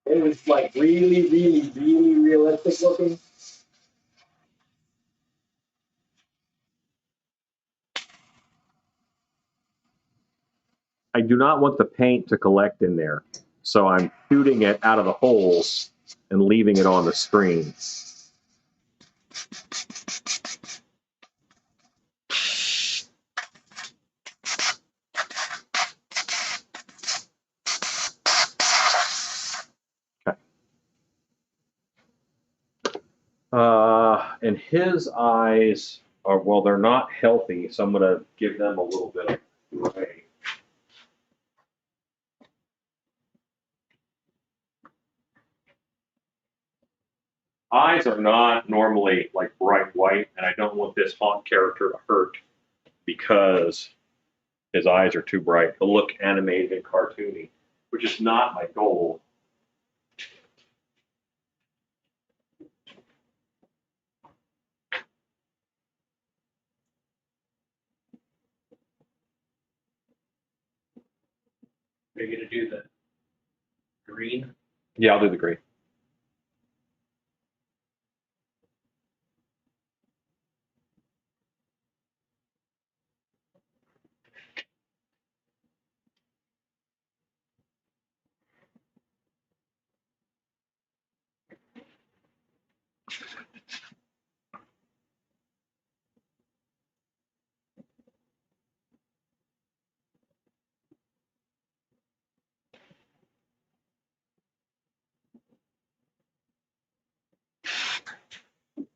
S1: it was like really, really, really realistic looking.
S2: I do not want the paint to collect in there. So I'm shooting it out of the holes and leaving it on the screen. Okay. And his eyes are, well, they're not healthy, so I'm going to give them a little bit of gray. Eyes are not normally like bright white, and I don't want this haunt character to hurt because his eyes are too bright. He'll look animated and cartoony, which is not my goal.
S1: Are you gonna do the green?
S2: Yeah, I'll do the green.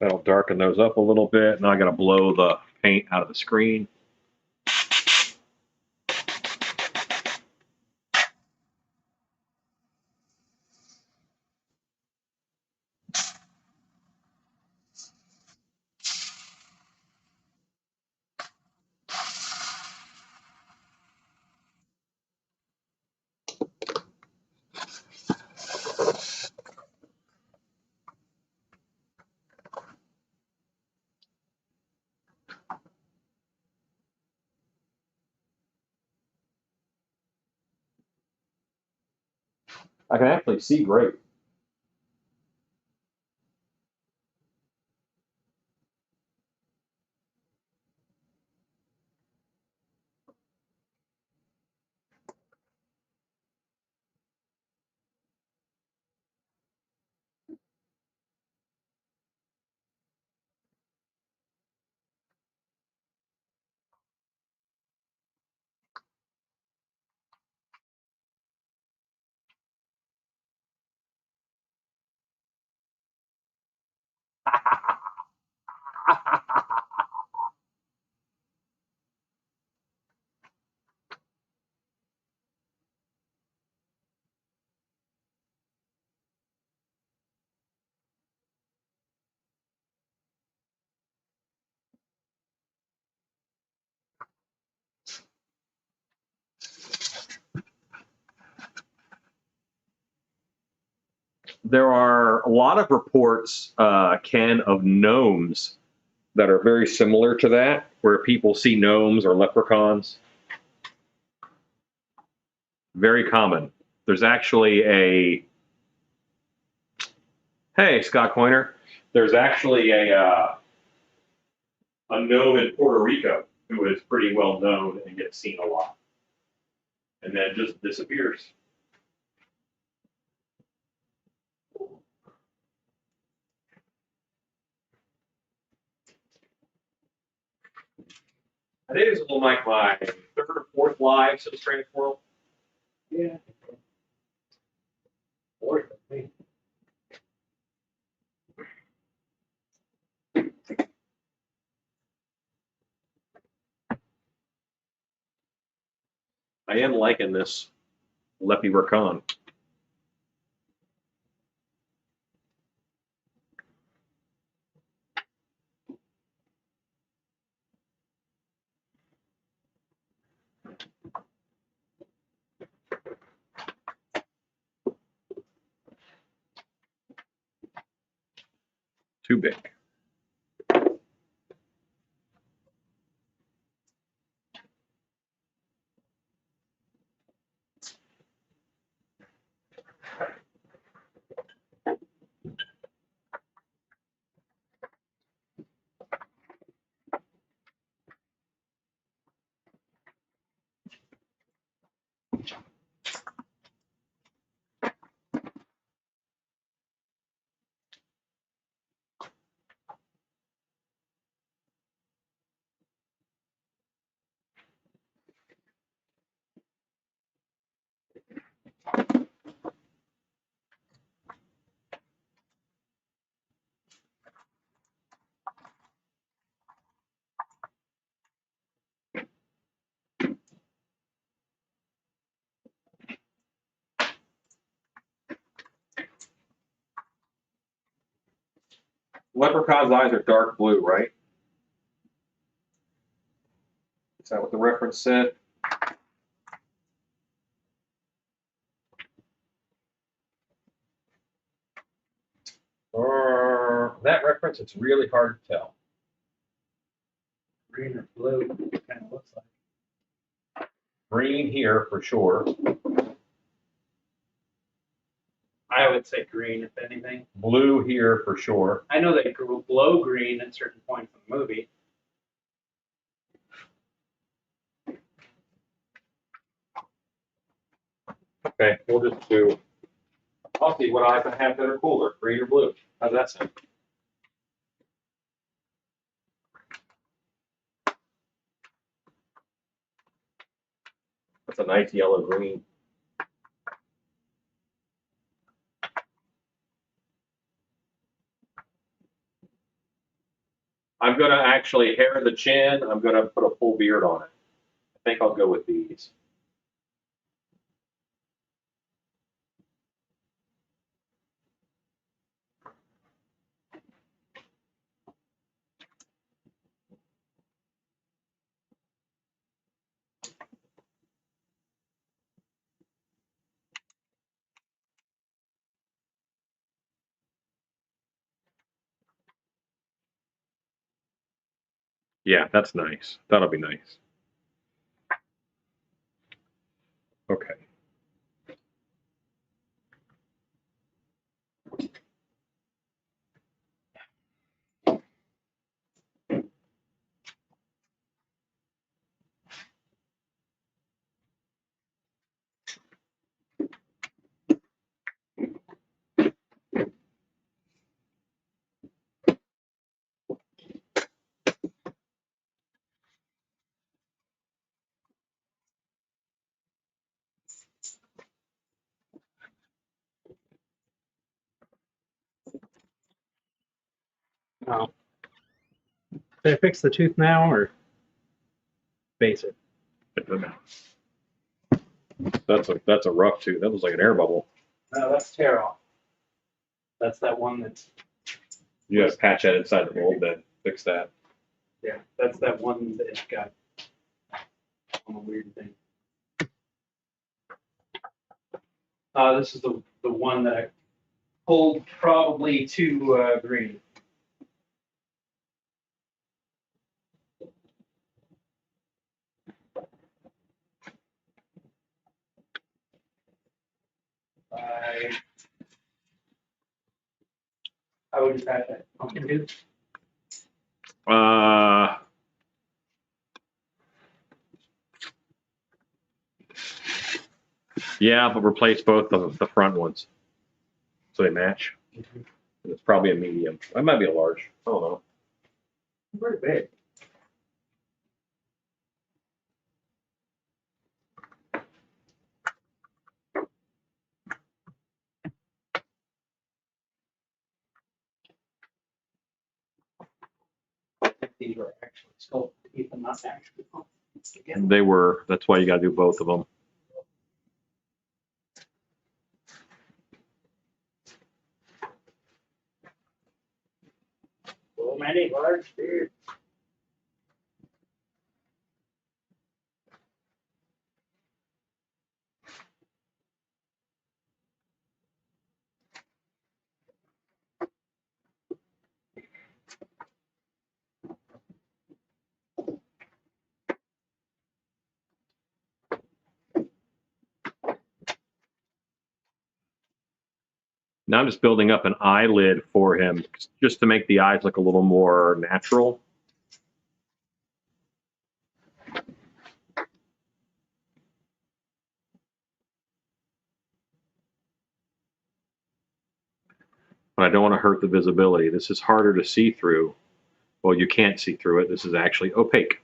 S2: That'll darken those up a little bit. Now I got to blow the paint out of the screen. I can actually see great. There are a lot of reports, Ken, of gnomes that are very similar to that, where people see gnomes or leprechauns. Very common. There's actually hey, Scott Coiner. There's actually a gnome in Puerto Rico who is pretty well known and gets seen a lot, and then just disappears. I think this will like my third or fourth live since Strange World.
S1: Yeah. Or me.
S2: I am liking this leprecant. Too big. Leprechaun's eyes are dark blue, right? Is that what the reference said? That reference, it's really hard to tell.
S1: Green or blue, it kind of looks like.
S2: Green here for sure.
S1: I would say green, if anything.
S2: Blue here for sure.
S1: I know they glow green at certain points in the movie.
S2: Okay, we'll just do. I'll see what eyes I have that are cooler, green or blue. How's that sound? That's a nice yellow green. I'm gonna actually hair the chin. I'm gonna put a full beard on it. I think I'll go with these. Yeah, that's nice. That'll be nice. Okay.
S3: Oh. Did I fix the tooth now or base it?
S2: That's a rough tooth. That was like an air bubble.
S1: No, that's tear off. That's that one that's,
S2: You gotta patch that inside the mold then. Fix that.
S1: yeah, that's that one that got on a weird thing. This is the one that I pulled probably too green. I would just add that pumpkin tooth.
S2: Yeah, but replace both of the front ones so they match. It's probably a medium. That might be a large. I don't know.
S1: Very big. I think these are actually sculpted teeth and not actually pumpkin. Again,
S2: They were. That's why you got to do both of them.
S1: so many large beards.
S2: Now I'm just building up an eyelid for him just to make the eyes look a little more natural. But I don't want to hurt the visibility. This is harder to see through. Well, you can't see through it. This is actually opaque.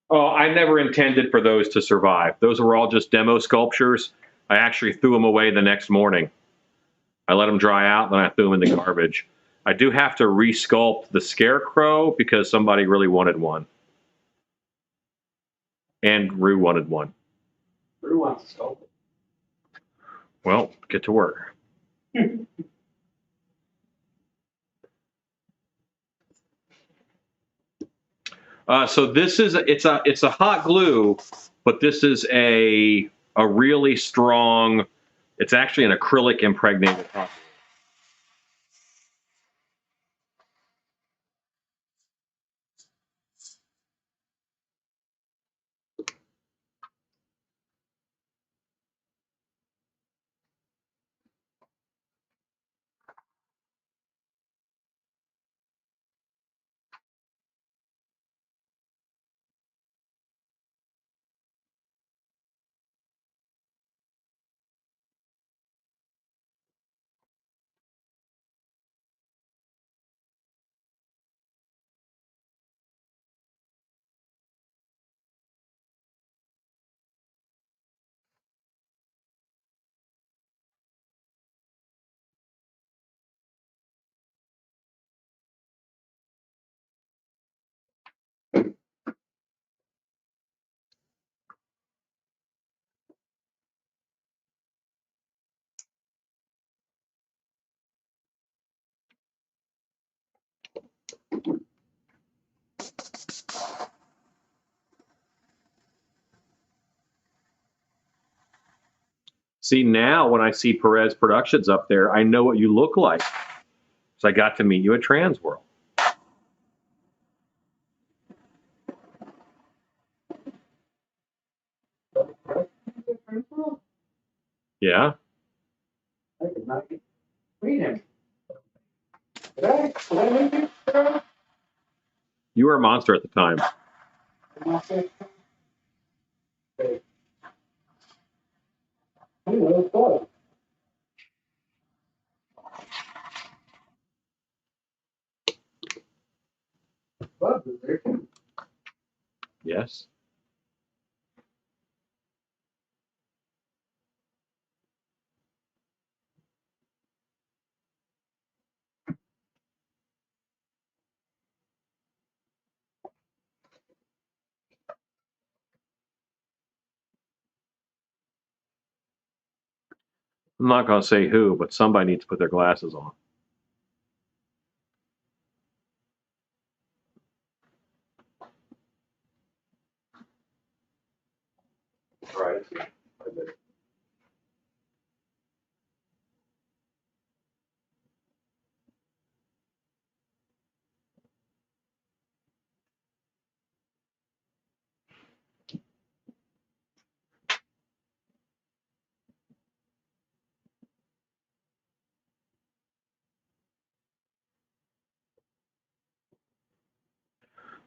S2: Oh, I never intended for those to survive. Those were all just demo sculptures. I actually threw them away the next morning. I let them dry out, then I threw them in the garbage. I do have to resculpt the scarecrow because somebody really wanted one. And Rue wanted one.
S1: Who wants to sculpt it?
S2: Well, get to work. So this is it's a hot glue, but this is a really strong. It's actually an acrylic impregnated hot glue. See, now when I see Perez Productions up there, I know what you look like. So I got to meet you at Trans World. Yeah.
S1: I did not get read him. Did I make you?
S2: You were a monster at the time. Yes. I'm not going to say who, but somebody needs to put their glasses on.
S1: Right.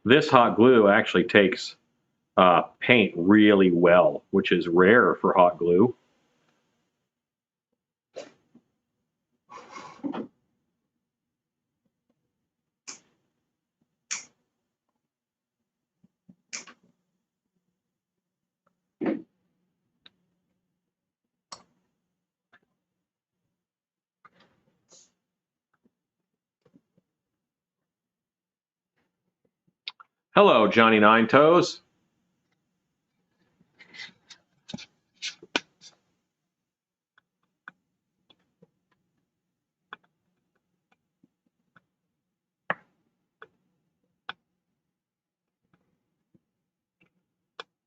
S2: This hot glue actually takes paint really well, which is rare for hot glue. Hello, Johnny Nine Toes.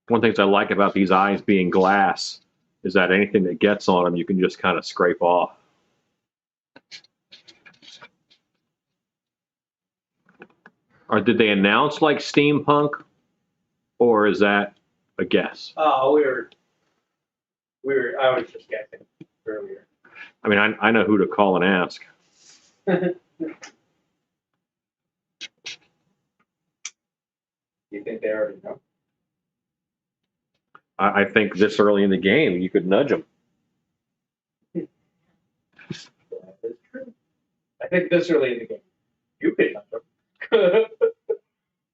S2: One of the things I like about these eyes being glass is that anything that gets on them, you can just kind of scrape off. Or did they announce like steampunk, or is that a guess?
S1: Oh, I was just guessing earlier.
S2: I mean, I know who to call and ask.
S1: You think they already know?
S2: I think this early in the game, you could nudge them.
S1: That is true. I think this early in the game, you could know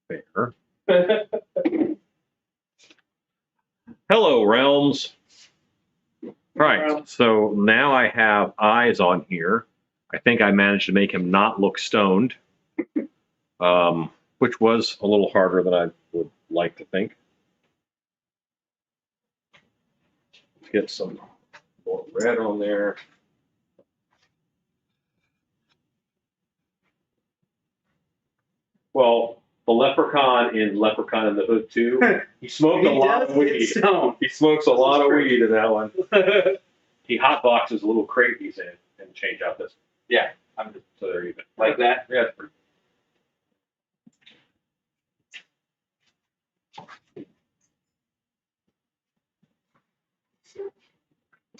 S2: Fair.
S1: them.
S2: Hello, Realms. All right, so now I have eyes on here. I think I managed to make him not look stoned, which was a little harder than I would like to think. Let's get some more red on there. Well, the leprechaun in Leprechaun in the Hood 2. He smoked a lot of weed.
S1: Stoned.
S2: He smokes a lot of
S1: true.
S2: weed in that one. He hotboxes a little crate he's in and change out this. Yeah, I'm just so they're even.
S1: Like that?
S2: Yeah, it's pretty.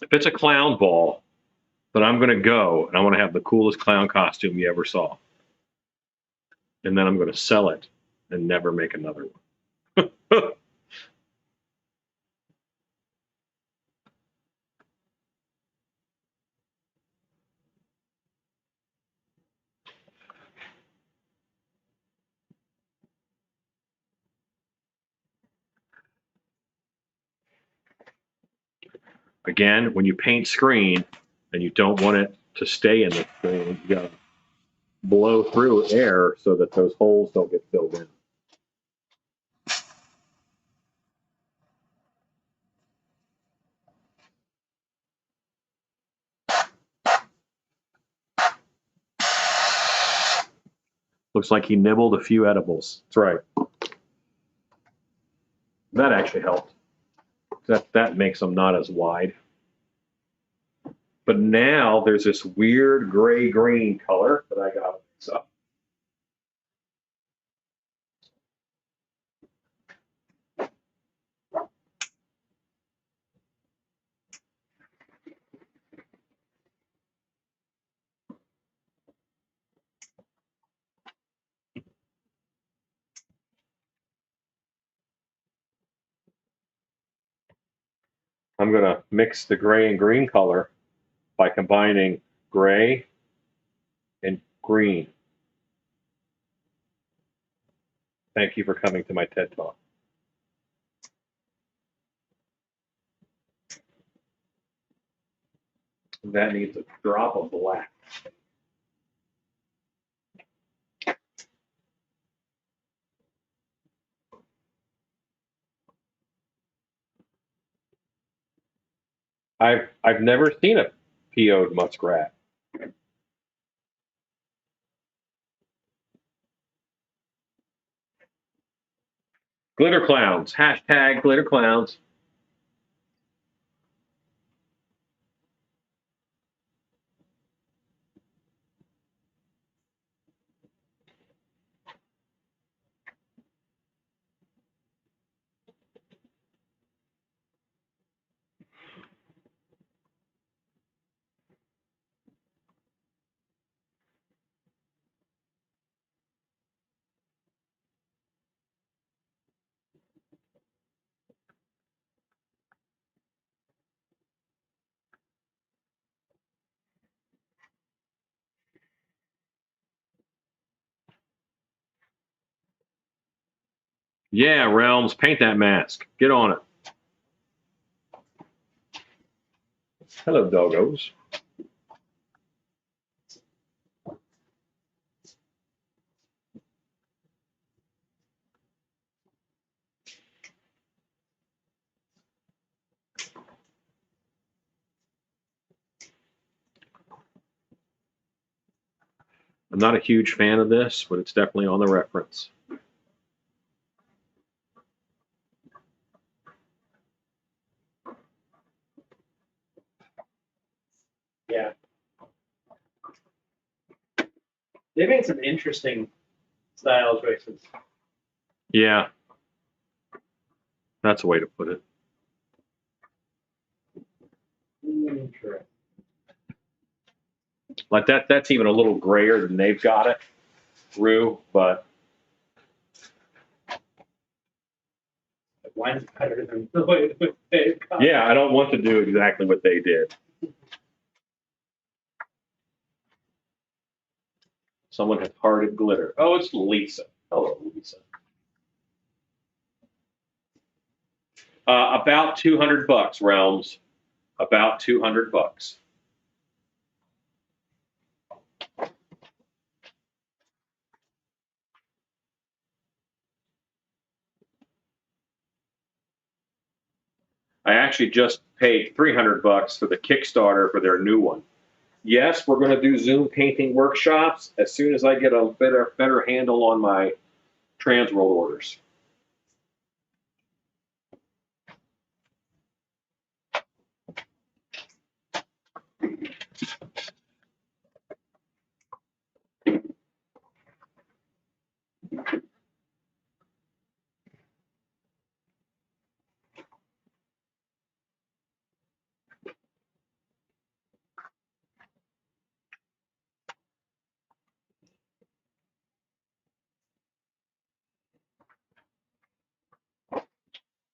S2: If it's a clown ball, then I'm going to go and I want to have the coolest clown costume you ever saw. And then I'm going to sell it and never make another one. Again, when you paint screen and you don't want it to stay in the screen, you got to blow through air so that those holes don't get filled in. Looks like he nibbled a few edibles. That's right. That actually helped. That makes them not as wide. But now there's this weird gray-green color that I got to mix up. I'm going to mix the gray and green color by combining gray and green. Thank you for coming to my TED Talk. That needs a drop of black. I've never seen a PO'd muskrat. Glitter clowns. Hashtag glitter clowns. Yeah, Realms, paint that mask. Get on it. Hello, doggos. I'm not a huge fan of this, but it's definitely on the reference.
S1: Yeah. They made some interesting style choices.
S2: Yeah. That's a way to put it.
S1: Interesting.
S2: Like that's even a little grayer than they've got it through, but
S1: Mine's better than the way they've got.
S2: yeah, I don't want to do exactly what they did. Someone has hearted glitter. Oh, it's Lisa. Hello, Lisa. About $200, Realms. About $200. I actually just paid $300 for the Kickstarter for their new one. Yes, we're going to do Zoom painting workshops as soon as I get a better handle on my trans world orders.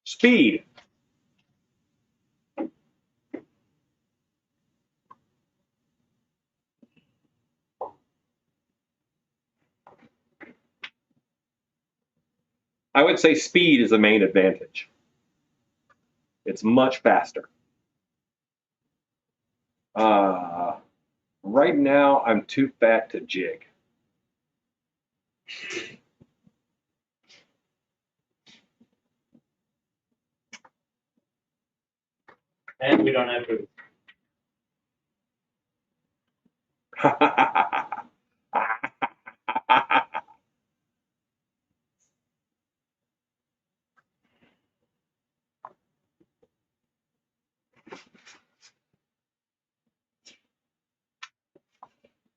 S2: Speed. I would say speed is the main advantage. It's much faster. Right now, I'm too fat to jig.
S4: And we don't have to.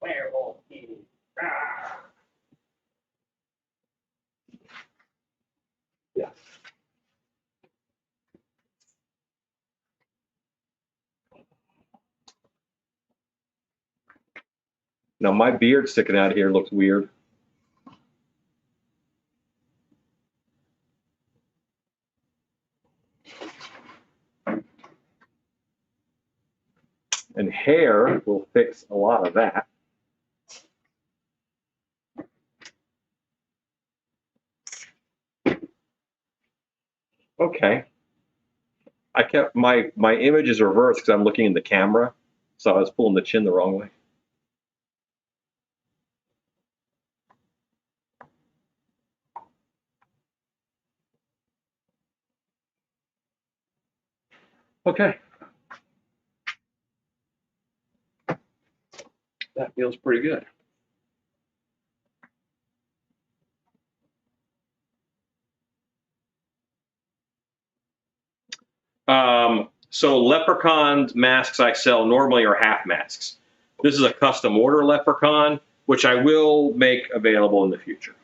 S4: Werewolf.
S2: Yeah. Now my beard sticking out here looks weird. And hair will fix a lot of that. Okay. I kept my image is reversed because I'm looking in the camera, so I was pulling the chin the wrong way. Okay. That feels pretty good. So leprechaun masks I sell normally are half masks. This is a custom order leprechaun, which I will make available in the future.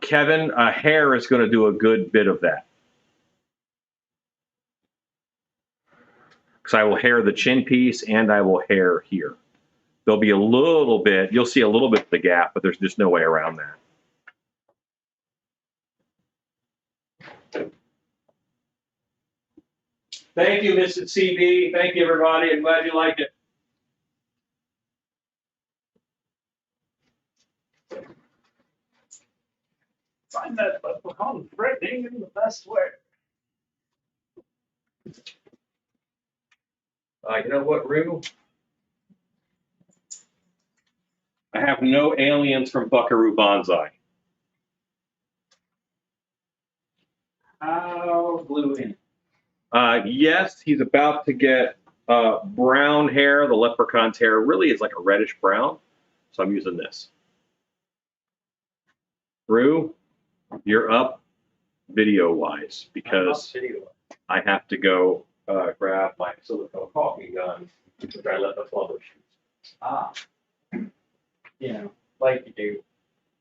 S2: Kevin, hair is going to do a good bit of that. Because I will hair the chin piece and I will hair here. There'll be a little bit, you'll see a little bit of the gap, but there's just no way around that. Thank you, Mrs. CB. Thank you, everybody. I'm glad you liked it.
S4: Find that leprechaun threatening in the best way.
S2: You know what, Rue? I have no aliens from Buckaroo Banzai.
S4: How blue in.
S2: Yes, he's about to get brown hair. The leprechaun's hair really is like a reddish brown. So I'm using this. Rue, you're up video-wise because I have to go grab my silicone caulking gun, which I let the plumber shoot.
S4: Ah. You know, like you do.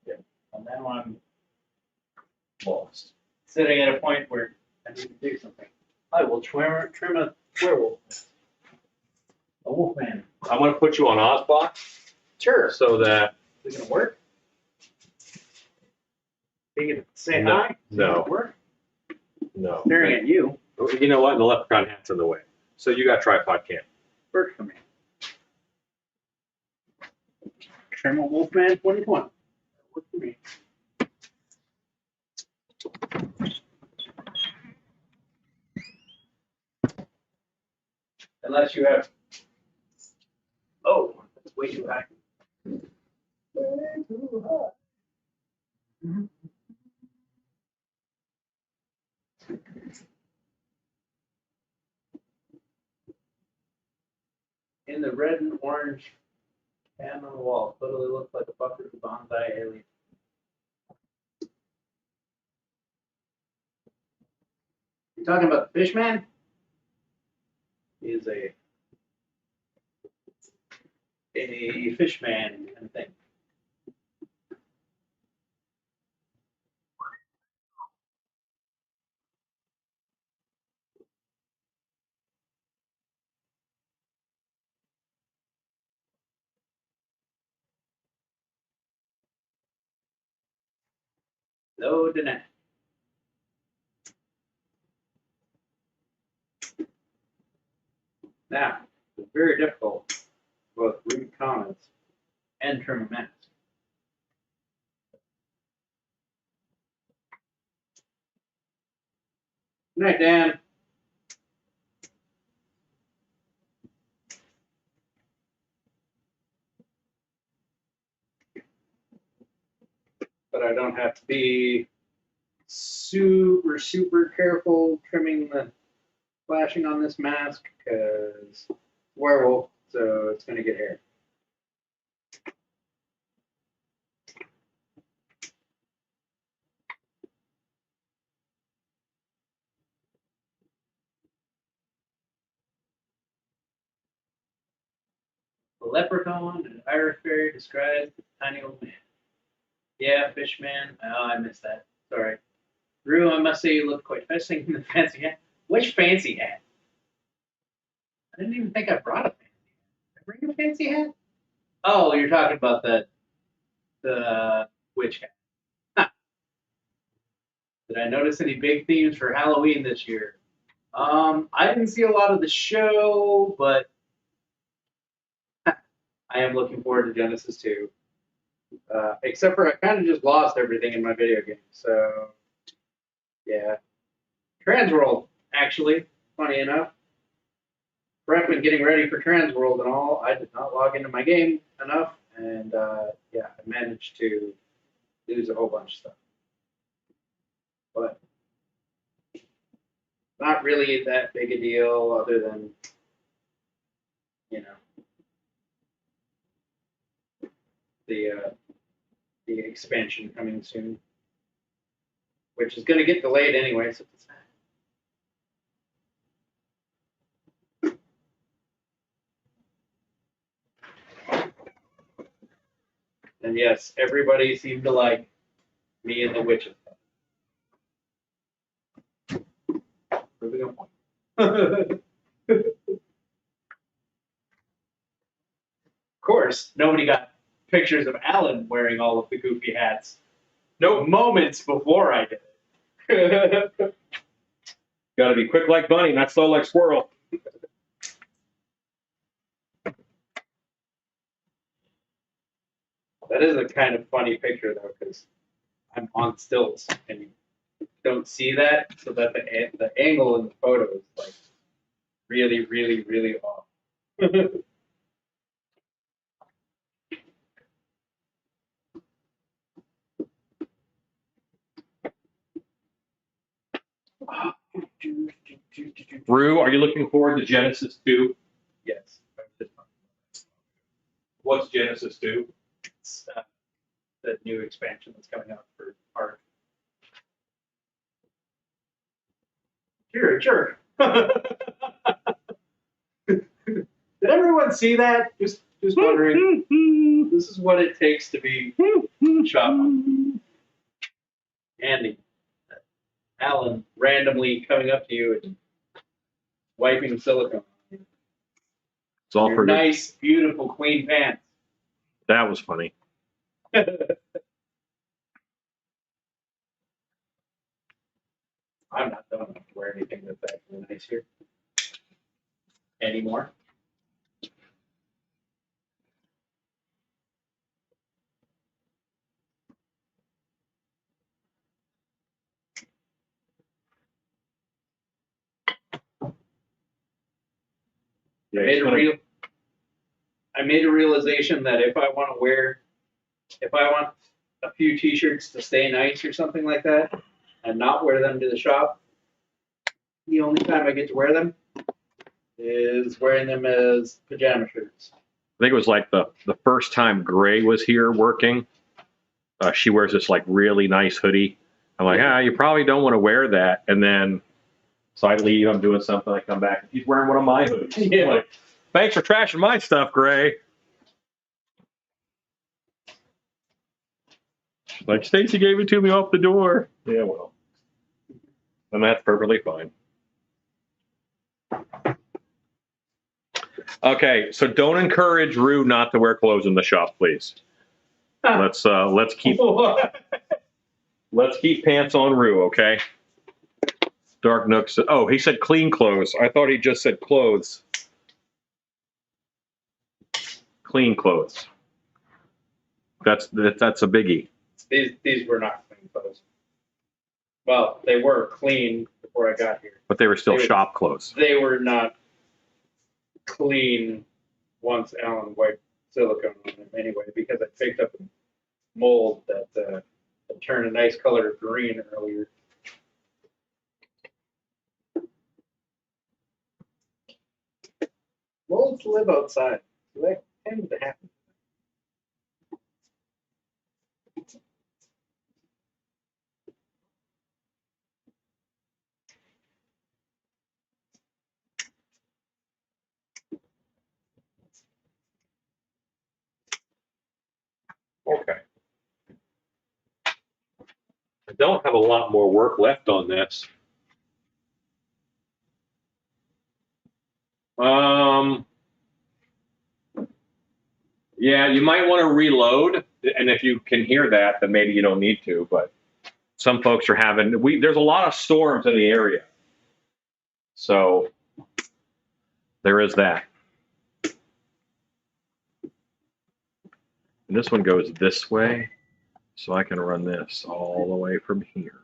S4: Yeah. And then when I'm
S2: Lost.
S4: sitting at a point where I need to do something, I will trim a werewolf. A wolfman.
S2: I'm going to put you on Ozbot
S4: Sure.
S2: so that
S4: Is it gonna work? Are you gonna say
S2: No.
S4: hi? Is it
S2: No.
S4: gonna work?
S2: no.
S4: Staring at you.
S2: You know what? The leprechaun hat's in the way. So you got tripod cam.
S4: Works for me. Trim a Wolfman 2020. Works for me. Unless you have. Oh, that's way too high. Way too high. In the
S1: red and orange pan on the wall. Totally looks like a bucket of bonsai alien. You talking about the fish man? He is a fish man kind of thing. No deny. Now, it's very difficult to both read comments and trim a mask. Good night, Dan. But I don't have to be super careful trimming the flashing on this mask because werewolf, so it's going to get hair. The leprechaun and Irish fairy describes the tiny old man. Yeah, fish man. Oh, I missed that. Sorry. Rue, I must say you look quite fascinating in the fancy hat. Which fancy hat? I didn't even think I brought a fancy hat. Did I bring a fancy hat? Oh, you're talking about the witch hat. Huh. Did I notice any big themes for Halloween this year? I didn't see a lot of the show, but I am looking forward to Genesis 2. Except for I kind of just lost everything in my video game. So, yeah. Transworld, actually, funny enough. Prep and getting ready for Transworld and all, I did not log into my game enough. And, yeah, I managed to lose a whole bunch of stuff. But not really that big a deal other than, you know, the expansion coming soon, which is going to get delayed anyway, so it's not. And yes, everybody seemed to like me and the witches. Proving a point. Of course, nobody got pictures of Alan wearing all of the goofy hats.
S2: Nope.
S1: Moments before I did it.
S2: Got to be quick like bunny, not slow like squirrel.
S1: That is a kind of funny picture though, because I'm on stilts and you don't see that, so that the angle in the photo is like really off.
S2: Rue, are you looking forward to Genesis 2?
S1: Yes.
S2: What's Genesis 2?
S1: It's the new expansion that's coming out for Ark. You're a jerk. Did everyone see that? Just wondering. This is what it takes to be shot. Andy, Alan randomly coming up to you and wiping silicone.
S2: It's all
S1: Your
S2: for
S1: nice, beautiful queen pants.
S2: That was funny.
S1: I'm not dumb enough to wear anything that's actually nice here anymore.
S2: Yeah,
S1: I made a realization that if I want a few t-shirts to stay nice or something like that, and not wear them to the shop, the only time I get to wear them is wearing them as pajama shirts.
S2: I think it was like the first time Gray was here working. She wears this like really nice hoodie. I'm like, you probably don't want to wear that. And then, so I leave, I'm doing something, I come back, and he's wearing one of my hoodies.
S1: Yeah.
S2: I'm like, thanks for trashing my stuff, Gray. Like, Stacy gave it to me off the door. Yeah, well. And that's perfectly fine. Okay, so don't encourage Rue not to wear clothes in the shop, please. Let's keep pants on Rue, okay? Dark Nooks. Oh, he said clean clothes. I thought he just said clothes. Clean clothes. That's a biggie.
S1: These were not clean clothes. Well, they were clean before I got here.
S2: But they were still shop clothes.
S1: They were not clean once Alan wiped silicone on them anyway, because I picked up a mold that had turned a nice color of green earlier. Molds live outside, so that tends to happen.
S2: Okay. I don't have a lot more work left on this. Yeah, you might want to reload, and if you can hear that, then maybe you don't need to, but some folks are having, there's a lot of storms in the area. So there is that. And this one goes this way, so I can run this all the way from here.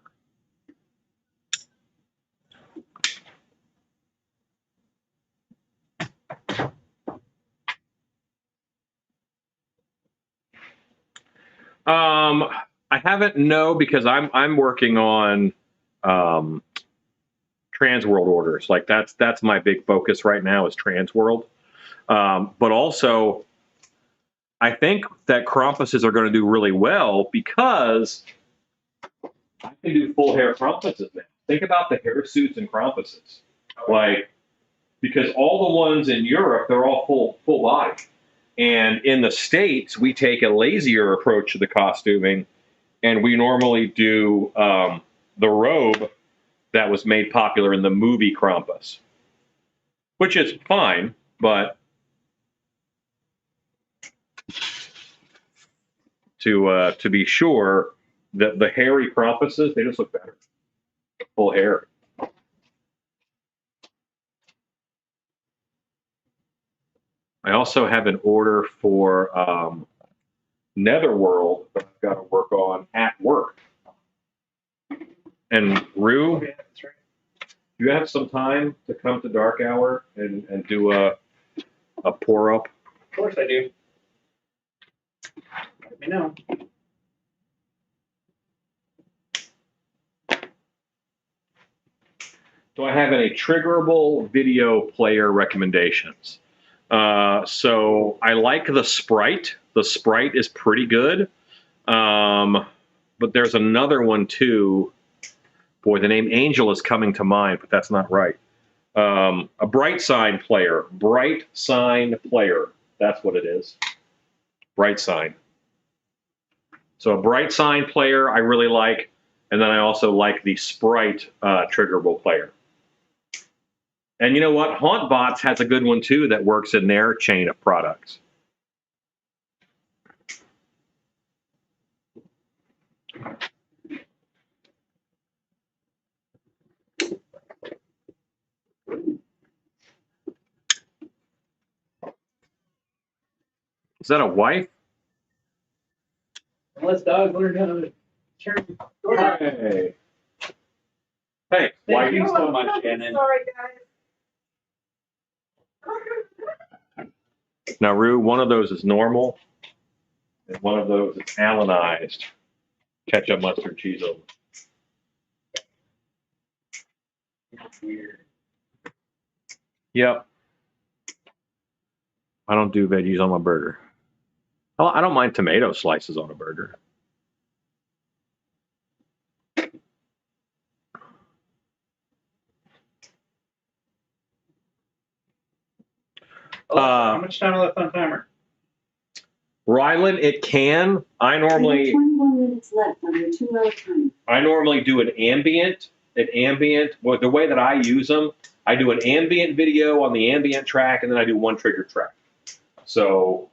S2: I haven't because I'm working on trans world orders. Like that's my big focus right now is trans world. But also I think that Krampuses are going to do really well because I can do full hair Krampuses now. Think about the hair suits and Krampuses. Like, because all the ones in Europe, they're all full body. And in the States, we take a lazier approach to the costuming, and we normally do the robe that was made popular in the movie Krampus, which is fine, but to be sure that the hairy Krampuses, they just look better. Full hair. I also have an order for Netherworld that I've got to work on at work. And Rue,
S1: Yeah, that's right.
S2: do you have some time to come to Dark Hour and do a pour up?
S1: Of course I do. Let me know.
S2: Do I have any triggerable video player recommendations? So I like the Sprite. The Sprite is pretty good. But there's another one too. Boy, the name Angel is coming to mind, but that's not right. A Bright Sign player. Bright Sign player. That's what it is. Bright Sign. So a Bright Sign player I really like. And then I also like the Sprite triggerable player. And you know what? HauntBots has a good one too that works in their chain of products. Is that a wife?
S1: Unless dogs learn how to turn.
S2: Hey. Thanks.
S1: Thank you so much, Shannon.
S5: Sorry, guys.
S2: Now, Rue, one of those is normal, and one of those is Allenized. Ketchup, mustard, cheese over.
S1: Weird.
S2: Yep. I don't do veggies on my burger. Oh, I don't mind tomato slices on a burger.
S1: Alexa, how much time left on timer?
S2: Rylan, it can. I
S5: You have
S2: normally
S5: 21 minutes left on your 2-hour timer.
S2: do an ambient. Well, the way that I use them, I do an ambient video on the ambient track, and then I do one trigger track. So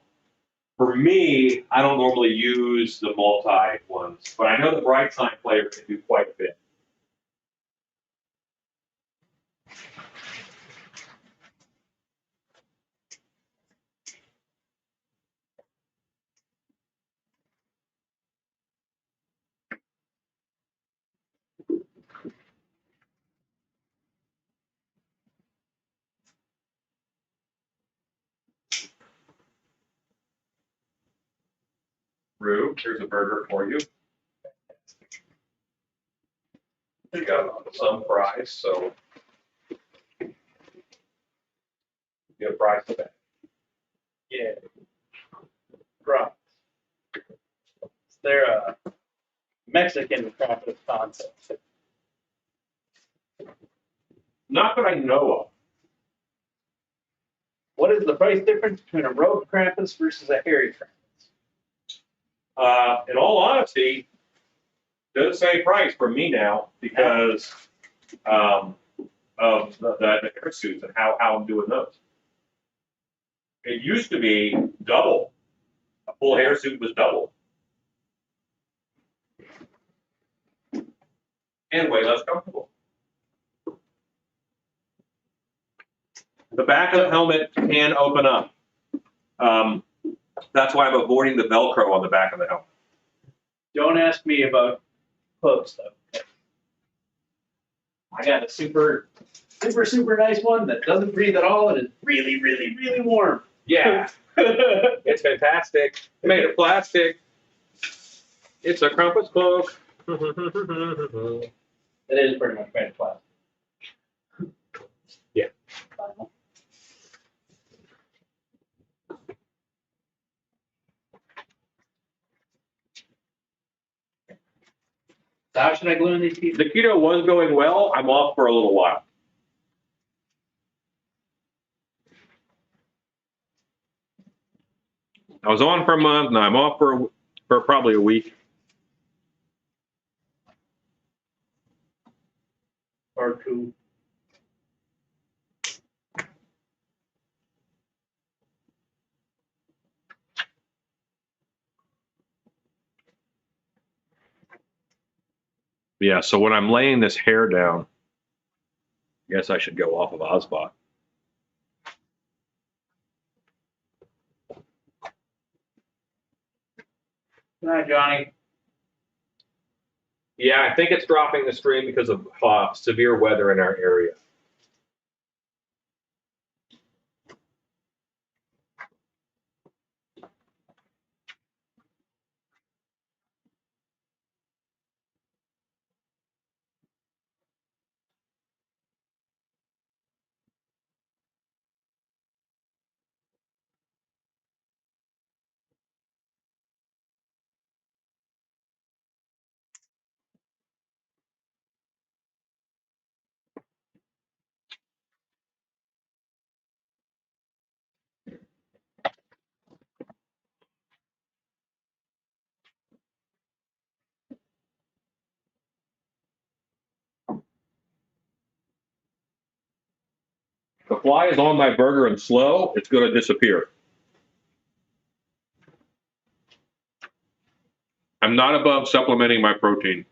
S2: for me, I don't normally use the multi ones, but I know the bright sign player can do quite a bit. Rue, here's a burger for you. You got some fries, so get a price of that.
S1: Yeah. Right. They're a Mexican craft concept.
S2: Not that I know of.
S1: What is the price difference between a rogue Krampus versus a hairy Krampus?
S2: In all honesty, they're the same price for me now because of the hair suits and how I'm doing those. It used to be double. A full hair suit was double. And way less comfortable. The back of the helmet can open up. That's why I'm avoiding the Velcro on the back of the helmet.
S1: Don't ask me about clothes though. I got a super nice one that doesn't breathe at all and is really, really, really warm.
S2: Yeah, it's fantastic. Made of plastic. It's a Krampus cloak.
S1: It is pretty much made of plastic.
S2: Yeah.
S1: So how should I glue in these pieces?
S2: The keto was going well. I'm off for a little while. I was on for a month. Now I'm off for probably a week.
S1: Or two.
S2: Yeah, so when I'm laying this hair down, I guess I should go off of Ozbot.
S1: Good night, Johnny.
S2: Yeah, I think it's dropping the stream because of severe weather in our area. If the fly is on my burger and slow, it's going to disappear. I'm not above supplementing my protein.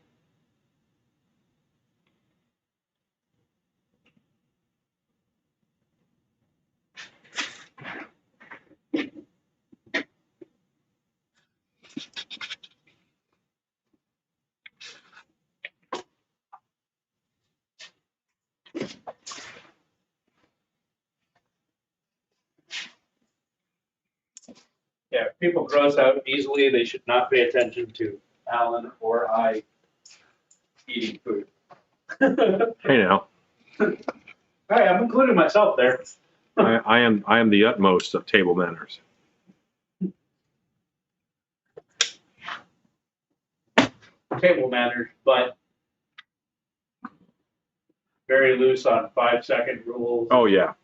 S1: Yeah, if people gross out easily, they should not pay attention to Alan or I eating food.
S2: Hey now.
S1: Hey, I'm including myself there.
S2: I am the utmost of table manners.
S1: Table manners, but very loose on 5-second rules.
S2: Oh yeah,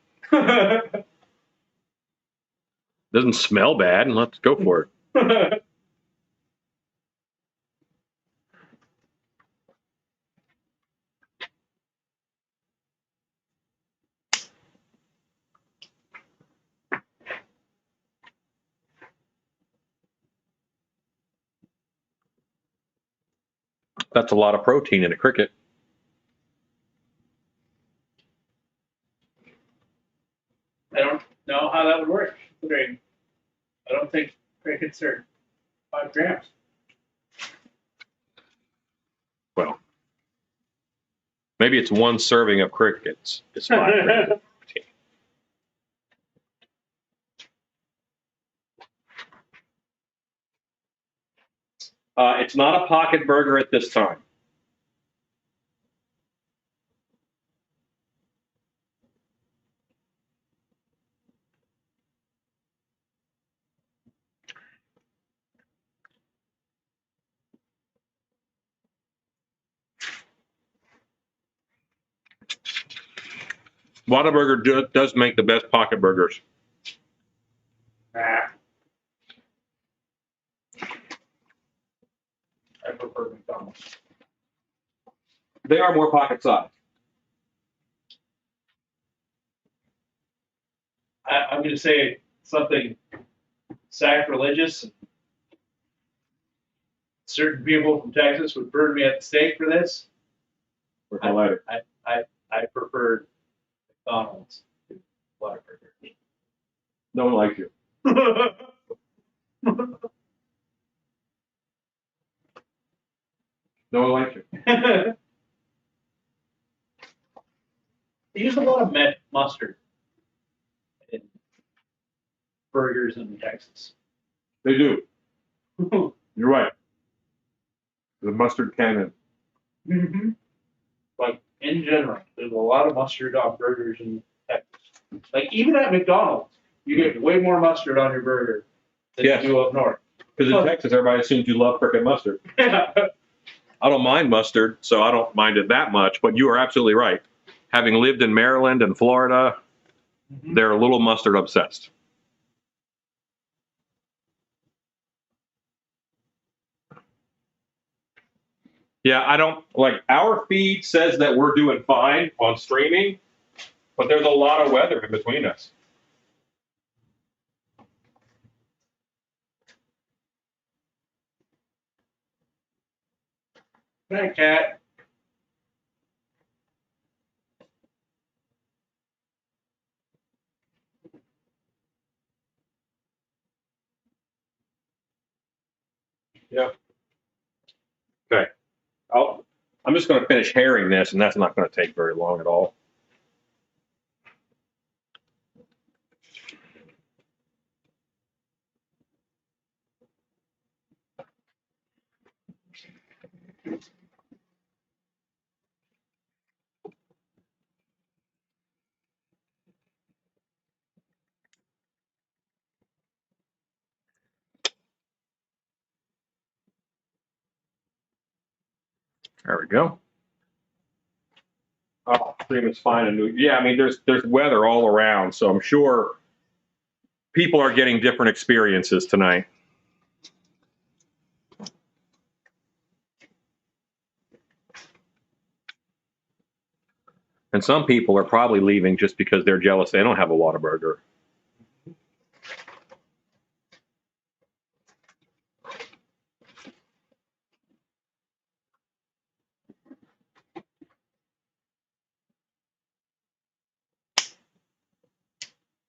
S2: doesn't smell bad, and let's go for it. That's a lot of protein in a cricket.
S1: I don't know how that would work. Considering I don't think crickets are 5 grams.
S2: Well, maybe it's one serving of crickets. It's 5 grams of protein. It's not a pocket burger at this time. Whataburger does make the best pocket burgers.
S1: Nah. I prefer McDonald's.
S2: They are more pocket size.
S1: I'm going to say something sacrilegious. Certain people from Texas would burn me at the stake for this. I prefer McDonald's to Whataburger.
S2: No one likes you. No one likes you.
S1: They use a lot of mustard in burgers in Texas.
S2: They do. You're right. The mustard cannon.
S1: Mm-hmm. But in general, there's a lot of mustard on burgers in Texas. Like even at McDonald's, you get way more mustard on your burger than
S2: Yes.
S1: you do up north.
S2: Because in Texas, everybody assumes you love cricket mustard. I don't mind mustard, so I don't mind it that much. But you are absolutely right. Having lived in Maryland and Florida, they're a little mustard obsessed. Yeah, I don't like our feed says that we're doing fine on streaming, but there's a lot of weather in between us.
S1: Hey, cat.
S2: Yeah. Okay. I'm just going to finish herring this, and that's not going to take very long at all. There we go. Oh, stream is fine and new. Yeah, I mean, there's weather all around, so I'm sure people are getting different experiences tonight. And some people are probably leaving just because they're jealous they don't have a Whataburger.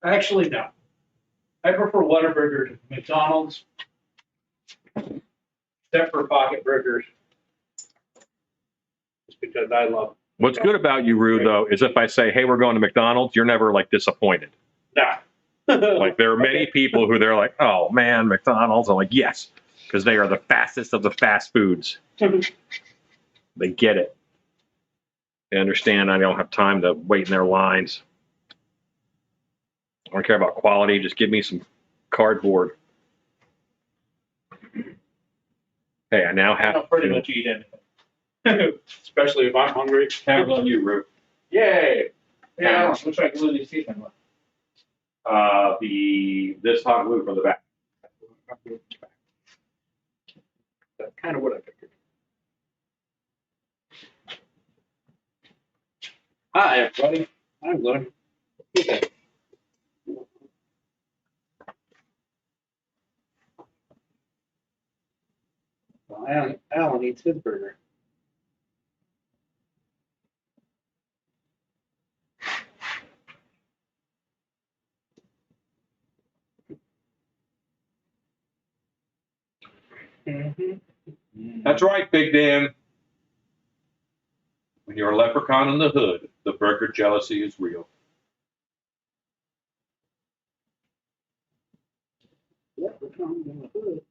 S1: Actually, no. I prefer Whataburger to McDonald's, except for pocket burgers. Just because I love.
S2: What's good about you, Rue, though, is if I say, hey, we're going to McDonald's, you're never like disappointed.
S1: Nah.
S2: Like there are many people who they're like, oh man, McDonald's. I'm like, yes, because they are the fastest of the fast foods. They get it. They understand I don't have time to wait in their lines. don't care about quality. Just give me some cardboard. Hey, I now have
S4: I'll pretty
S2: to
S4: much eat anything. Especially if I'm hungry.
S2: count on you, Root.
S4: Yay! Yeah, I wish I could really see them.
S2: This hot glue from the back.
S4: That's kind of what I figured. Hi, everybody. I'm Glenn. Well, Alan eats his burger.
S2: That's right, Big Dan. When you're a leprechaun in the hood, the burger jealousy is real.
S4: Leprechaun in the hood.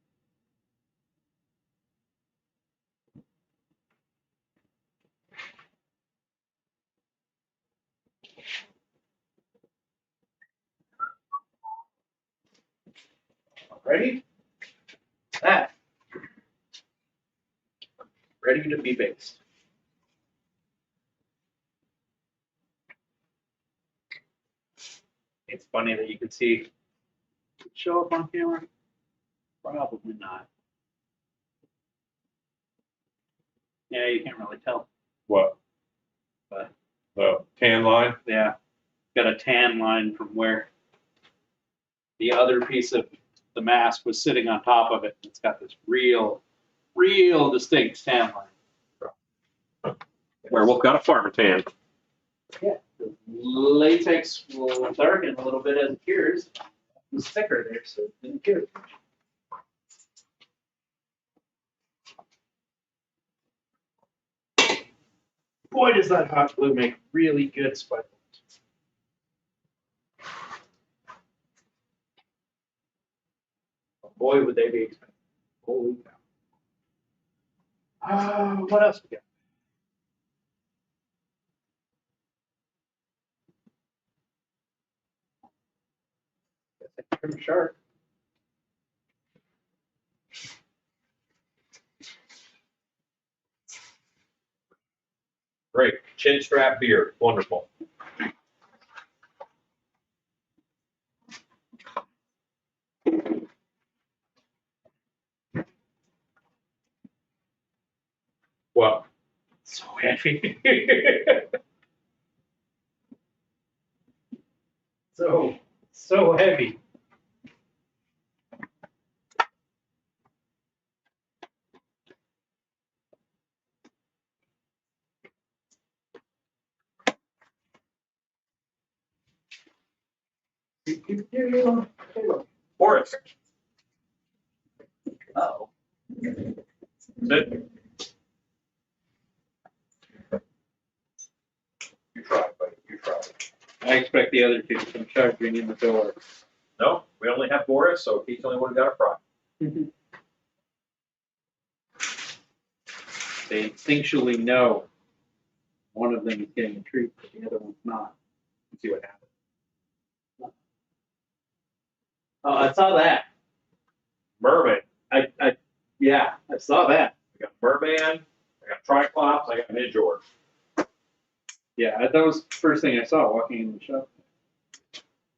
S4: Ready? That. Ready to be based. It's funny that you can see it show up on camera. Probably not. Yeah, you can't really tell.
S2: What?
S4: But
S2: The tan line?
S4: yeah, got a tan line from where the other piece of the mask was sitting on top of it. It's got this real distinct tan line.
S2: Werewolf got a farmer tan.
S4: Yeah, the latex will darken a little bit as it cures. It's thicker there, so it didn't cure. Boy, does that hot glue make really good spider webs. Boy, would they be expensive. Holy cow. What else we got? Trim shark.
S2: Great. Chin strap beard. Wonderful. Well,
S4: So heavy. so heavy.
S2: Horace,
S4: Oh.
S2: sit. You try, buddy. You try.
S4: I expect the other two to come charging in the door.
S2: No, we only have Boris, so he's the only one who got a fry.
S4: They instinctually know one of them is getting a treat, but the other one's not.
S2: Let's see what happens.
S4: Oh, I saw that.
S2: Merman.
S4: Yeah, I saw that.
S2: I got Merman. I got Triclops. I got Midgeorge.
S4: Yeah, that was the first thing I saw walking in the shop.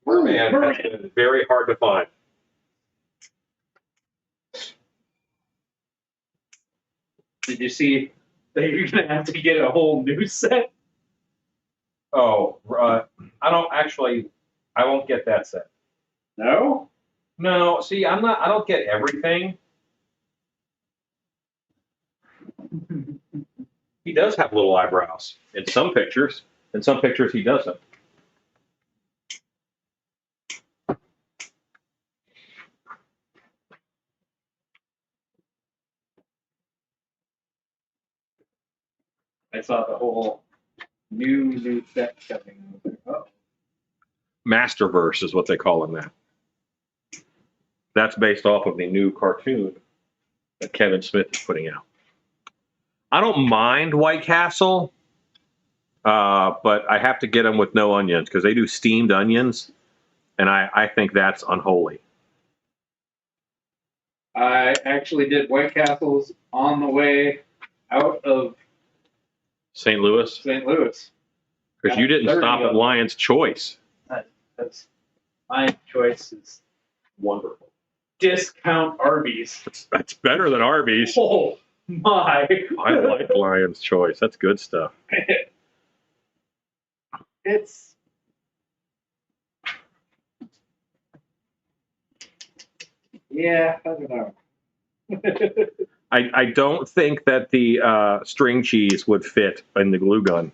S2: Merman has been very hard to find.
S4: Did you see that you're gonna have to get a whole new set?
S2: Oh, I don't actually. I won't get that set.
S4: No?
S2: No, see, I don't get everything. He does have little eyebrows in some pictures. In some pictures, he doesn't.
S4: I saw the whole new set coming. I was like, oh.
S2: Masterverse is what they call him that. That's based off of the new cartoon that Kevin Smith is putting out. I don't mind White Castle, but I have to get them with no onions because they do steamed onions, and I think that's unholy.
S1: I actually did White Castles on the way out of
S2: St. Louis,
S1: St. Louis.
S2: because you didn't
S1: 30
S2: stop
S1: of
S2: at
S1: them.
S2: Lion's Choice.
S1: That's my choice is
S2: Wonderful.
S1: discount Arby's.
S2: That's better than Arby's.
S1: Oh my!
S2: I like Lion's Choice. That's good stuff.
S1: It's yeah, I don't know.
S2: I don't think that the string cheese would fit in the glue gun.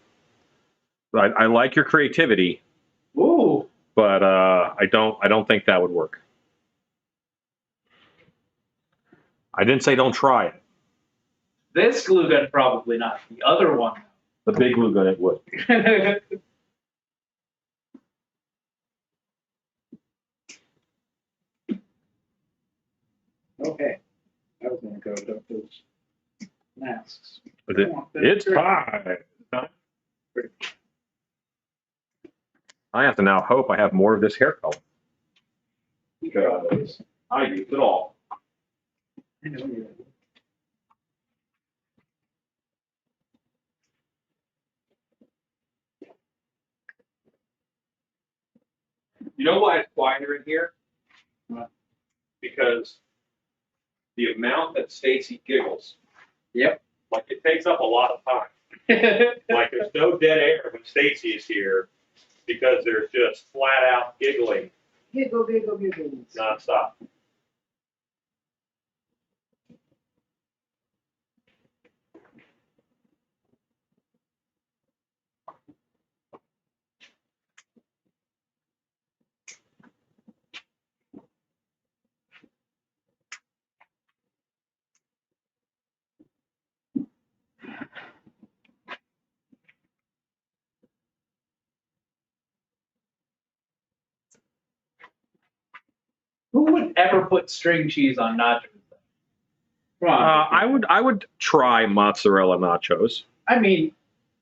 S2: I like your creativity,
S1: Ooh,
S2: but I don't think that would work. I didn't say don't try it.
S1: this glue gun probably not. The other one.
S2: The big glue gun, it would.
S1: Okay, I was gonna go with those masks.
S2: Is it? It's time. I have to now hope I have more of this hair color. Because I use it all.
S1: I know you're.
S2: You know why it's quieter in here?
S1: What?
S2: Because the amount that Stacy giggles,
S1: Yep.
S2: like it takes up a lot of time. Like there's no dead air when Stacy is here because there's just flat out giggling
S1: Giggle, giggle, giggle.
S2: nonstop.
S1: Who would ever put string cheese on nachos? Come on.
S2: I would try mozzarella nachos.
S1: I mean,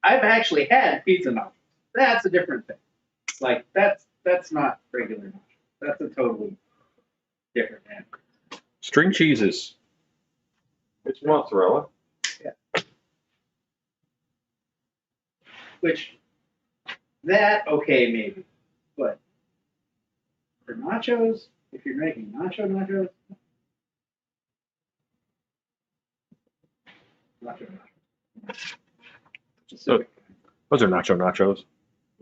S1: I've actually had pizza nachos. That's a different thing. Like that's not regular nachos. That's a totally different animal.
S2: String cheeses. It's mozzarella.
S1: Which that okay maybe, but for nachos, if you're making nachos, nacho. Specific.
S2: Those are nachos.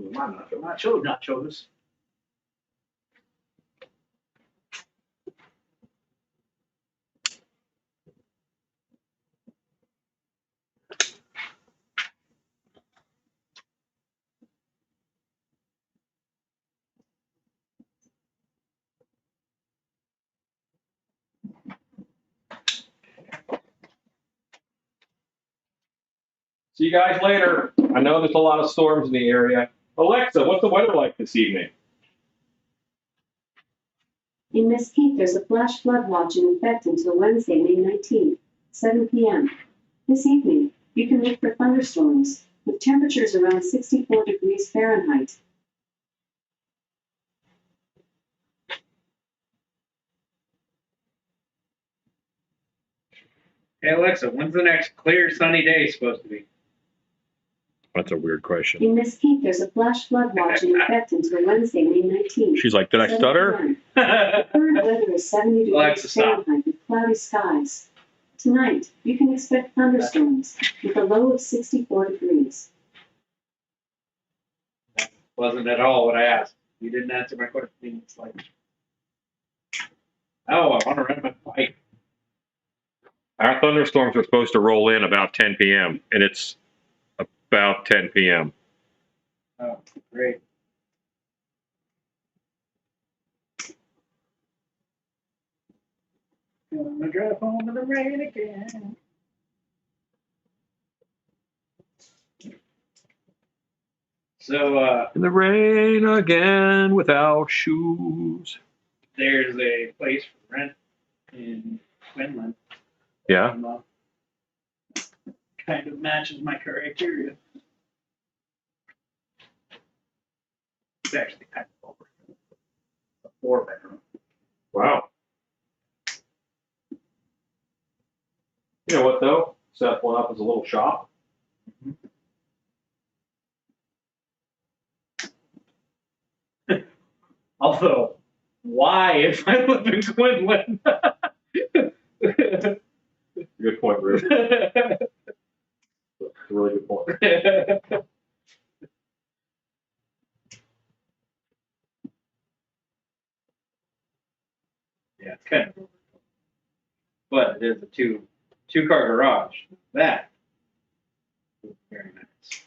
S1: Nachos.
S2: See you guys later. I know there's a lot of storms in the area. Alexa, what's the weather like this evening?
S5: In Mesquite, there's a flash flood watch in effect until Wednesday, May 19th, 7 p.m. This evening, you can look for thunderstorms, with temperatures around 64 degrees Fahrenheit.
S1: Hey Alexa, when's the next clear sunny day supposed to be?
S2: That's a weird question.
S5: In Mesquite, there's a flash flood watch in effect until Wednesday, May 19th.
S2: She's like, did I
S5: 7
S2: stutter?
S5: p.m. The current weather is 70 degrees
S1: Alexa, stop.
S5: Fahrenheit with cloudy skies. Tonight, you can expect thunderstorms with a low of 64 degrees.
S1: Wasn't at all what I asked. You didn't answer my question. It's like, oh, I want to ride my bike.
S2: Our thunderstorms are supposed to roll in about 10 p.m. and it's about 10 p.m.
S1: Oh, great. Gonna drive home in the rain again. So,
S2: In the rain again without shoes.
S1: there's a place for rent in Quinlan.
S2: Yeah.
S1: Kind of matches my criteria. It's actually kind of over. 4-bedroom.
S2: Wow. You know what though? Set one up as a little shop.
S1: Although, why if I live in Quinlan?
S2: Good point, Ruth. That's a really good point.
S1: Yeah, it's kind of, but it is a two-car garage. That is very nice.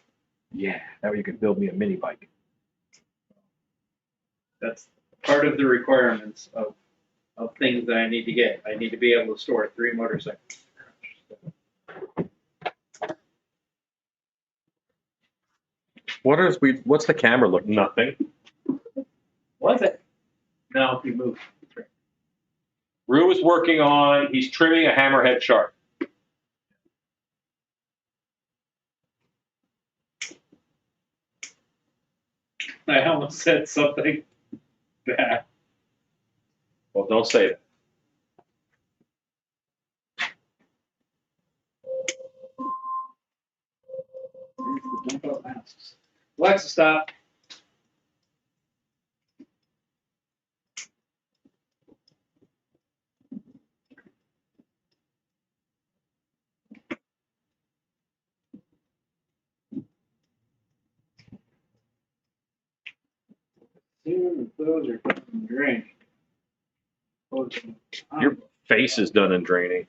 S2: Yeah. Now you can build me a mini bike.
S1: That's part of the requirements of things that I need to get. I need to be able to store 3 motorcycles.
S2: What's the camera look? Nothing.
S1: Was it? No, he moved.
S2: Rue is working on, he's trimming a hammerhead shark.
S1: I almost said something bad.
S2: Well, don't say that.
S1: Here's the dump out masks. Alexa, stop. Soon as those are done and drained.
S2: Your face is done and draining.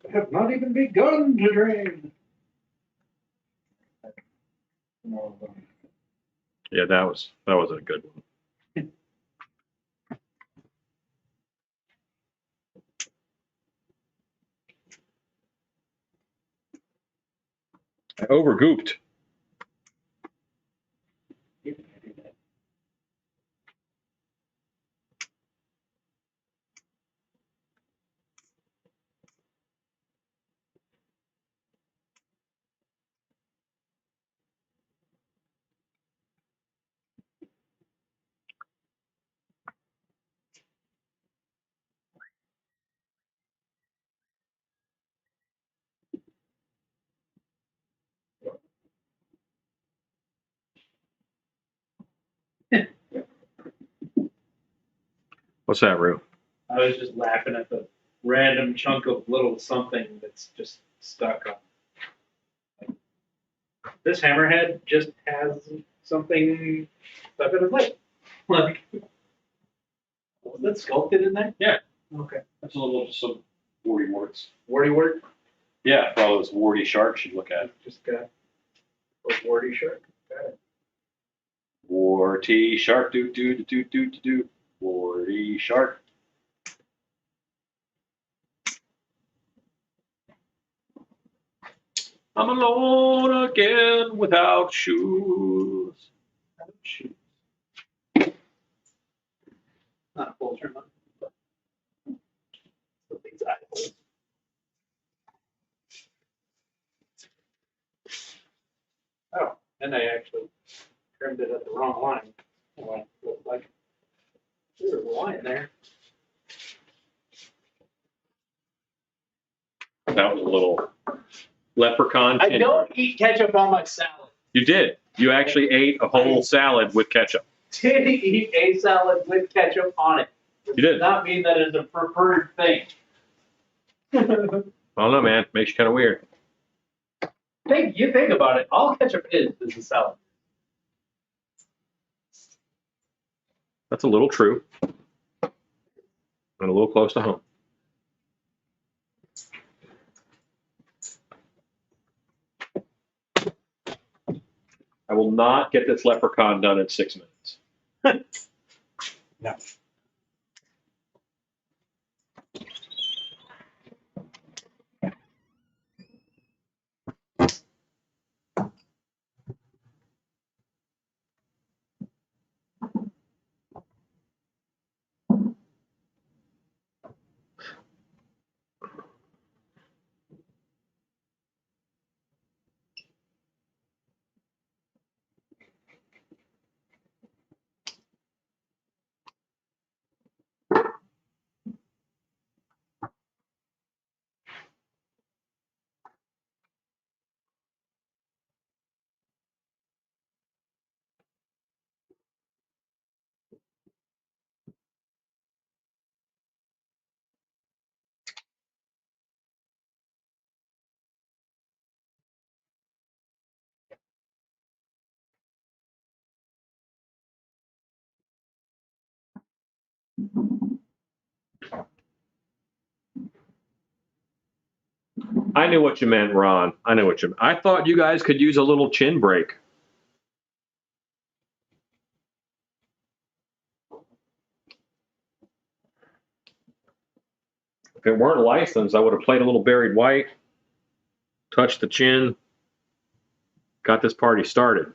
S1: I have not even begun to drain.
S2: Yeah, that was a good one. I overgooped. What's that, Rue?
S1: I was just laughing at the random chunk of little something that's just stuck on. This hammerhead just has something stuck in his lip. Like, was that sculpted in there?
S2: Yeah.
S1: Okay.
S2: That's a little just some warty warts.
S1: Warty wart?
S2: Yeah, for all those warty sharks you look at.
S1: Just got a warty shark. Got it.
S2: Warty shark, do. Warty shark. I'm alone again without shoes.
S1: Shoot. Not a full trim. Something's eye. Oh, and I actually trimmed it at the wrong line. Well, it looked like there was a line there.
S2: That was a little leprechaun.
S1: I don't eat ketchup on my salad.
S2: You did. You actually ate a whole salad with ketchup.
S1: Did eat a salad with ketchup on it.
S2: You did.
S1: Does not mean that is a preferred thing.
S2: I don't know, man. Makes you kind of weird.
S1: You think about it. All ketchup is a salad.
S2: That's a little true. And a little close to home. I will not get this leprechaun done in 6 minutes.
S1: No.
S2: I knew what you meant, Ron. I knew what you meant. I thought you guys could use a little chin break. If it weren't licensed, I would have played a little buried white, touched the chin, got this party started.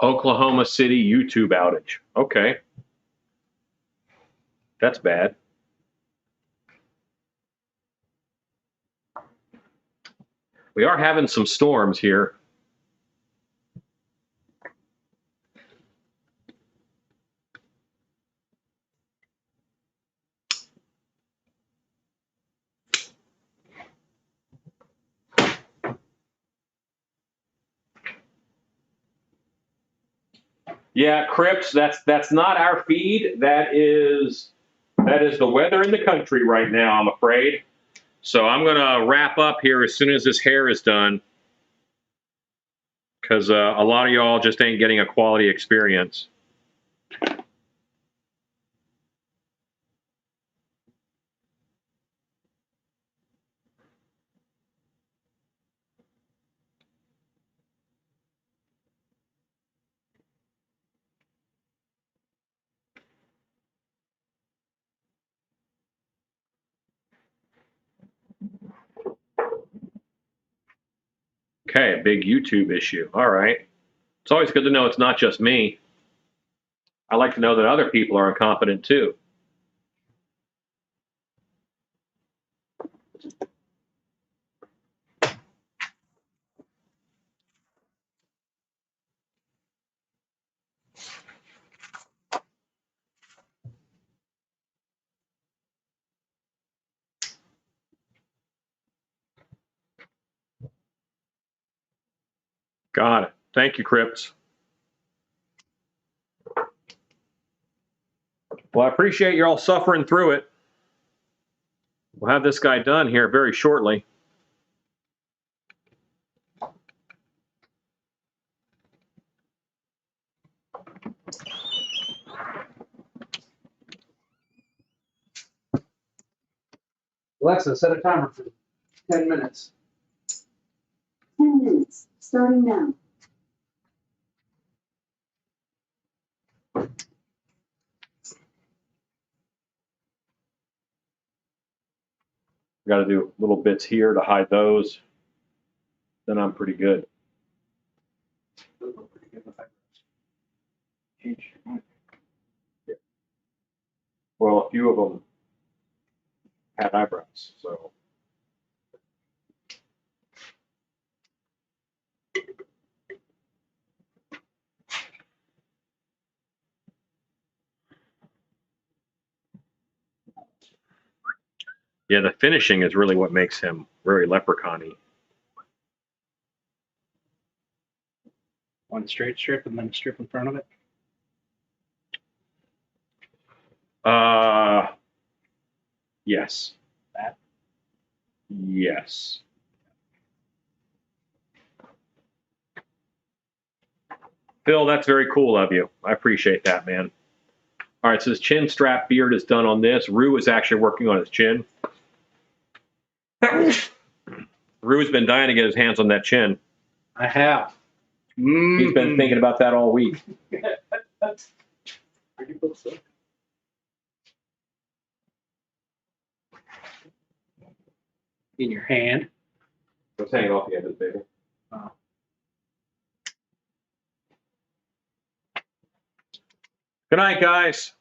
S2: Oklahoma City YouTube outage. Okay. That's bad. We are having some storms here. Yeah, Crips, that's not our feed. That is the weather in the country right now, I'm afraid. So I'm gonna wrap up here as soon as this hair is done, because a lot of y'all just ain't getting a quality experience. Okay, a big YouTube issue. All right. It's always good to know it's not just me. I like to know that other people are incompetent too. Got it. Thank you, Crips. Well, I appreciate you all suffering through it. We'll have this guy done here very shortly.
S1: Alexa, set a timer for 10 minutes.
S5: 10 minutes, starting now.
S2: Got to do little bits here to hide those. Then I'm pretty good. Well, a few of them had eyebrows, so. Yeah, the finishing is really what makes him very leprechaun-y.
S3: One straight strip and then a strip in front of it.
S2: Yes.
S4: That?
S2: Yes. Phil, that's very cool of you. I appreciate that, man. All right, so his chin strap beard is done on this. Rue is actually working on his chin. Rue's been dying to get his hands on that chin.
S4: I have.
S2: He's been thinking about that all week.
S4: In your hand.
S2: It's hanging off the end of the table.
S4: Oh.
S2: Good night, guys.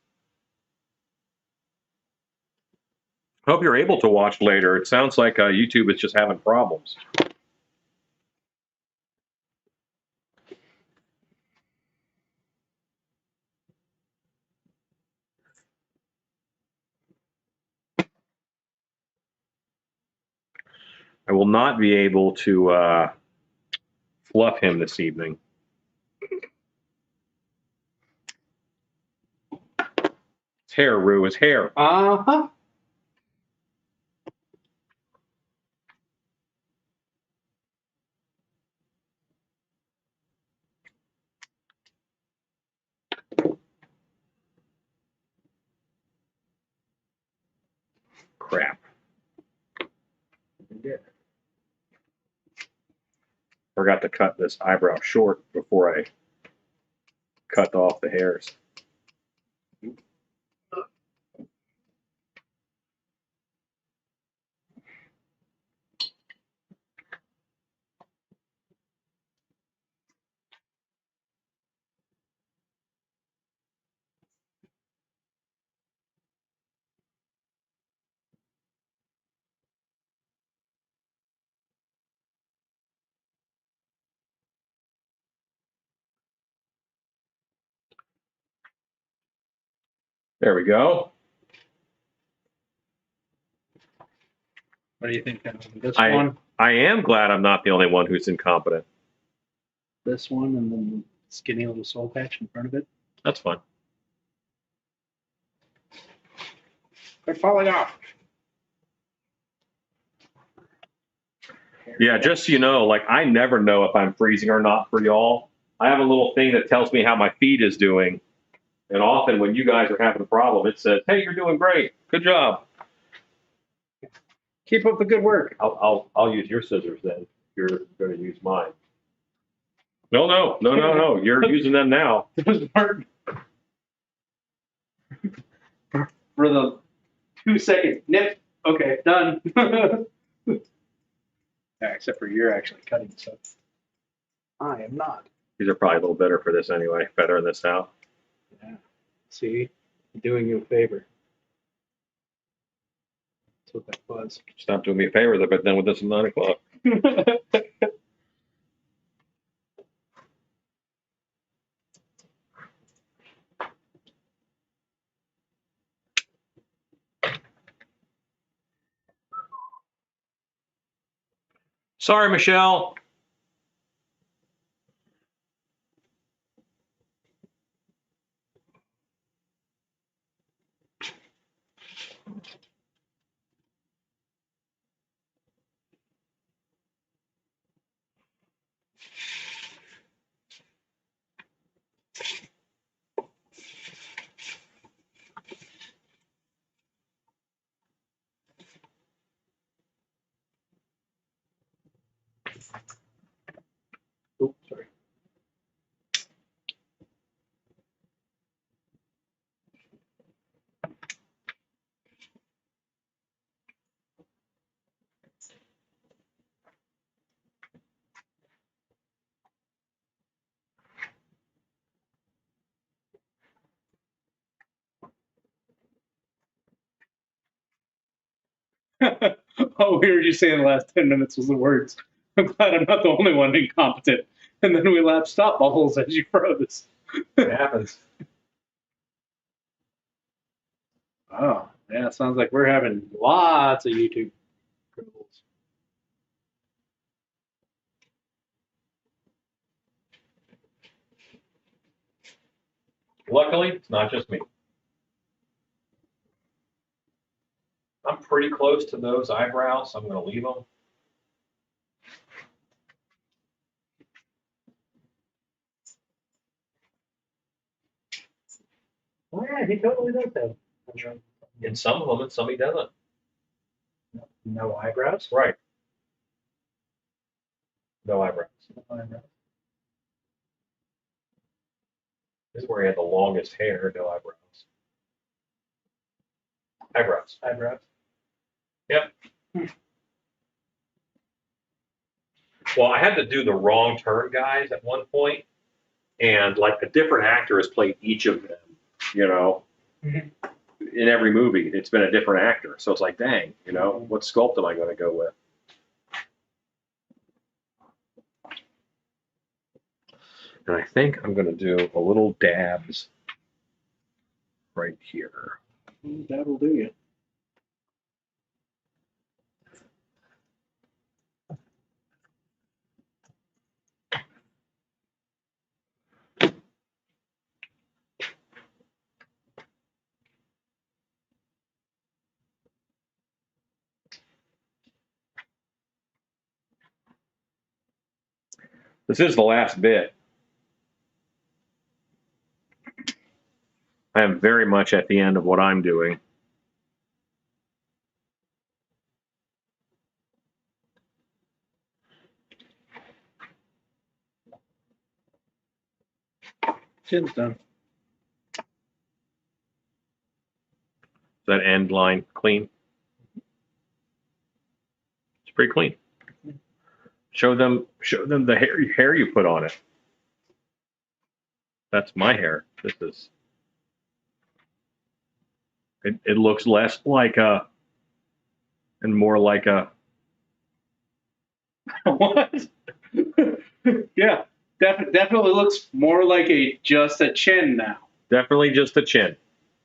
S2: Hope you're able to watch later. It sounds like YouTube is just having problems. I will not be able to fluff him this evening. His hair, Rue, his hair.
S4: Uh-huh.
S2: Crap. Forgot to cut this eyebrow short before I cut off the hairs. There we go.
S4: What do you think of this
S2: I-
S4: one,
S2: I am glad I'm not the only one who's incompetent.
S4: this one, and then the skinny little soul patch in front of it?
S2: That's fine.
S4: They're falling off.
S2: Yeah, just so you know, like I never know if I'm freezing or not for y'all. I have a little thing that tells me how my feed is doing. And often when you guys are having a problem, it says, "Hey, you're doing great. Good job."
S4: Keep up the good work.
S2: I'll use your scissors then. You're going to use mine. No. You're using them now.
S4: For the 2-second nip. Okay, done. Yeah, except for you're actually cutting stuff. I am not.
S2: These are probably a little better for this anyway. Better in this out.
S4: Yeah. See, I'm doing you a favor. That's what that was.
S2: Stop doing me a favor. They've been done with this at 9 o'clock. Sorry, Michelle.
S4: Oops, sorry. All we heard you say in the last 10 minutes was the words, "I'm glad I'm not the only one incompetent." And then we laughed stop bubbles as you froze.
S2: It happens.
S4: Oh, yeah, it sounds like we're having lots of YouTube troubles.
S2: Luckily, it's not just me. I'm pretty close to those eyebrows, so I'm going to leave them.
S3: Oh yeah, he totally does have
S2: In some of them, and some he doesn't.
S3: no eyebrows.
S2: Right. No eyebrows.
S3: No eyebrows.
S2: This is where he had the longest hair, no eyebrows. Eyebrows.
S3: Eyebrows.
S2: Yep. Well, I had to do the wrong turn guys at one point, and like a different actor has played each of them, you know,
S3: Mhm.
S2: in every movie. It's been a different actor. So it's like, dang, you know, what sculpt am I going to go with? And I think I'm going to do a little dabs right here.
S3: That'll do you.
S2: This is the last bit. I am very much at the end of what I'm doing.
S3: Chin's done.
S2: That end line clean? It's pretty clean. Show them the hair you put on it. That's my hair. This is. It looks less like a, and more like a.
S4: What? Yeah, definitely looks more like just a chin now.
S2: Definitely just a chin.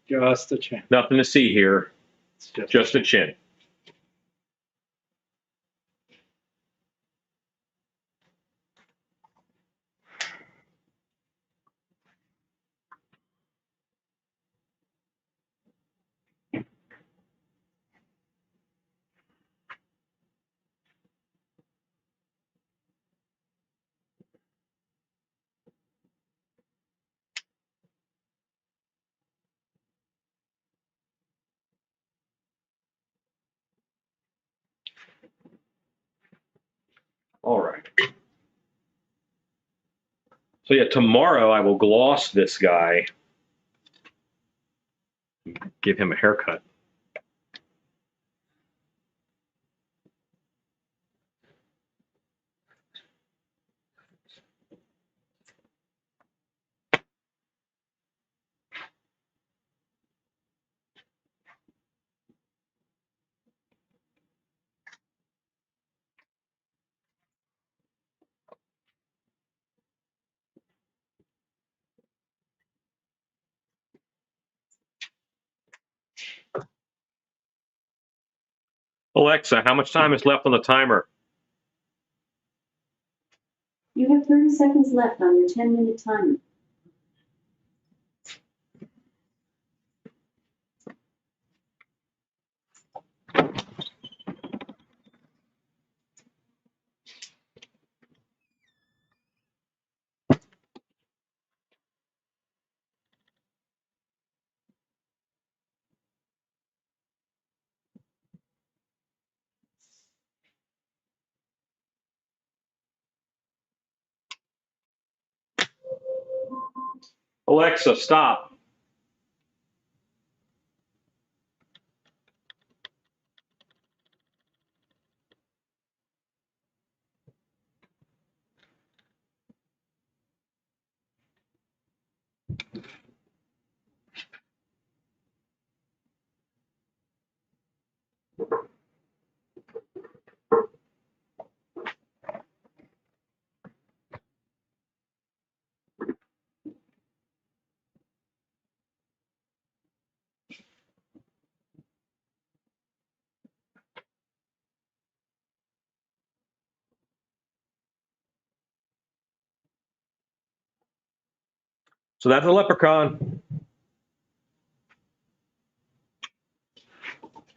S4: Just a chin.
S2: Nothing to see here.
S4: It's
S2: Just a chin. All right. So yeah, tomorrow I will gloss this guy. Give him a haircut. Alexa, how much time is left on the timer?
S5: You have 30 seconds left on your 10-minute timer.
S2: Alexa, stop. So that's a leprechaun.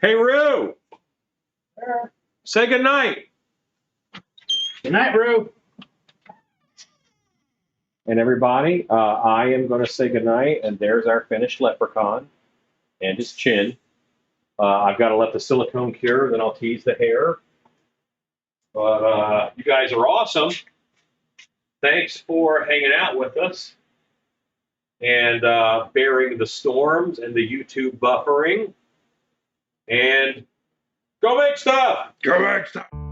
S2: Hey, Rue, say goodnight.
S1: Good night, Rue.
S2: And everybody, I am going to say goodnight, and there's our finished leprechaun and his chin. I've got to let the silicone cure, then I'll tease the hair. But you guys are awesome. Thanks for hanging out with us and bearing the storms and the YouTube buffering. And go make stuff.
S6: Go back.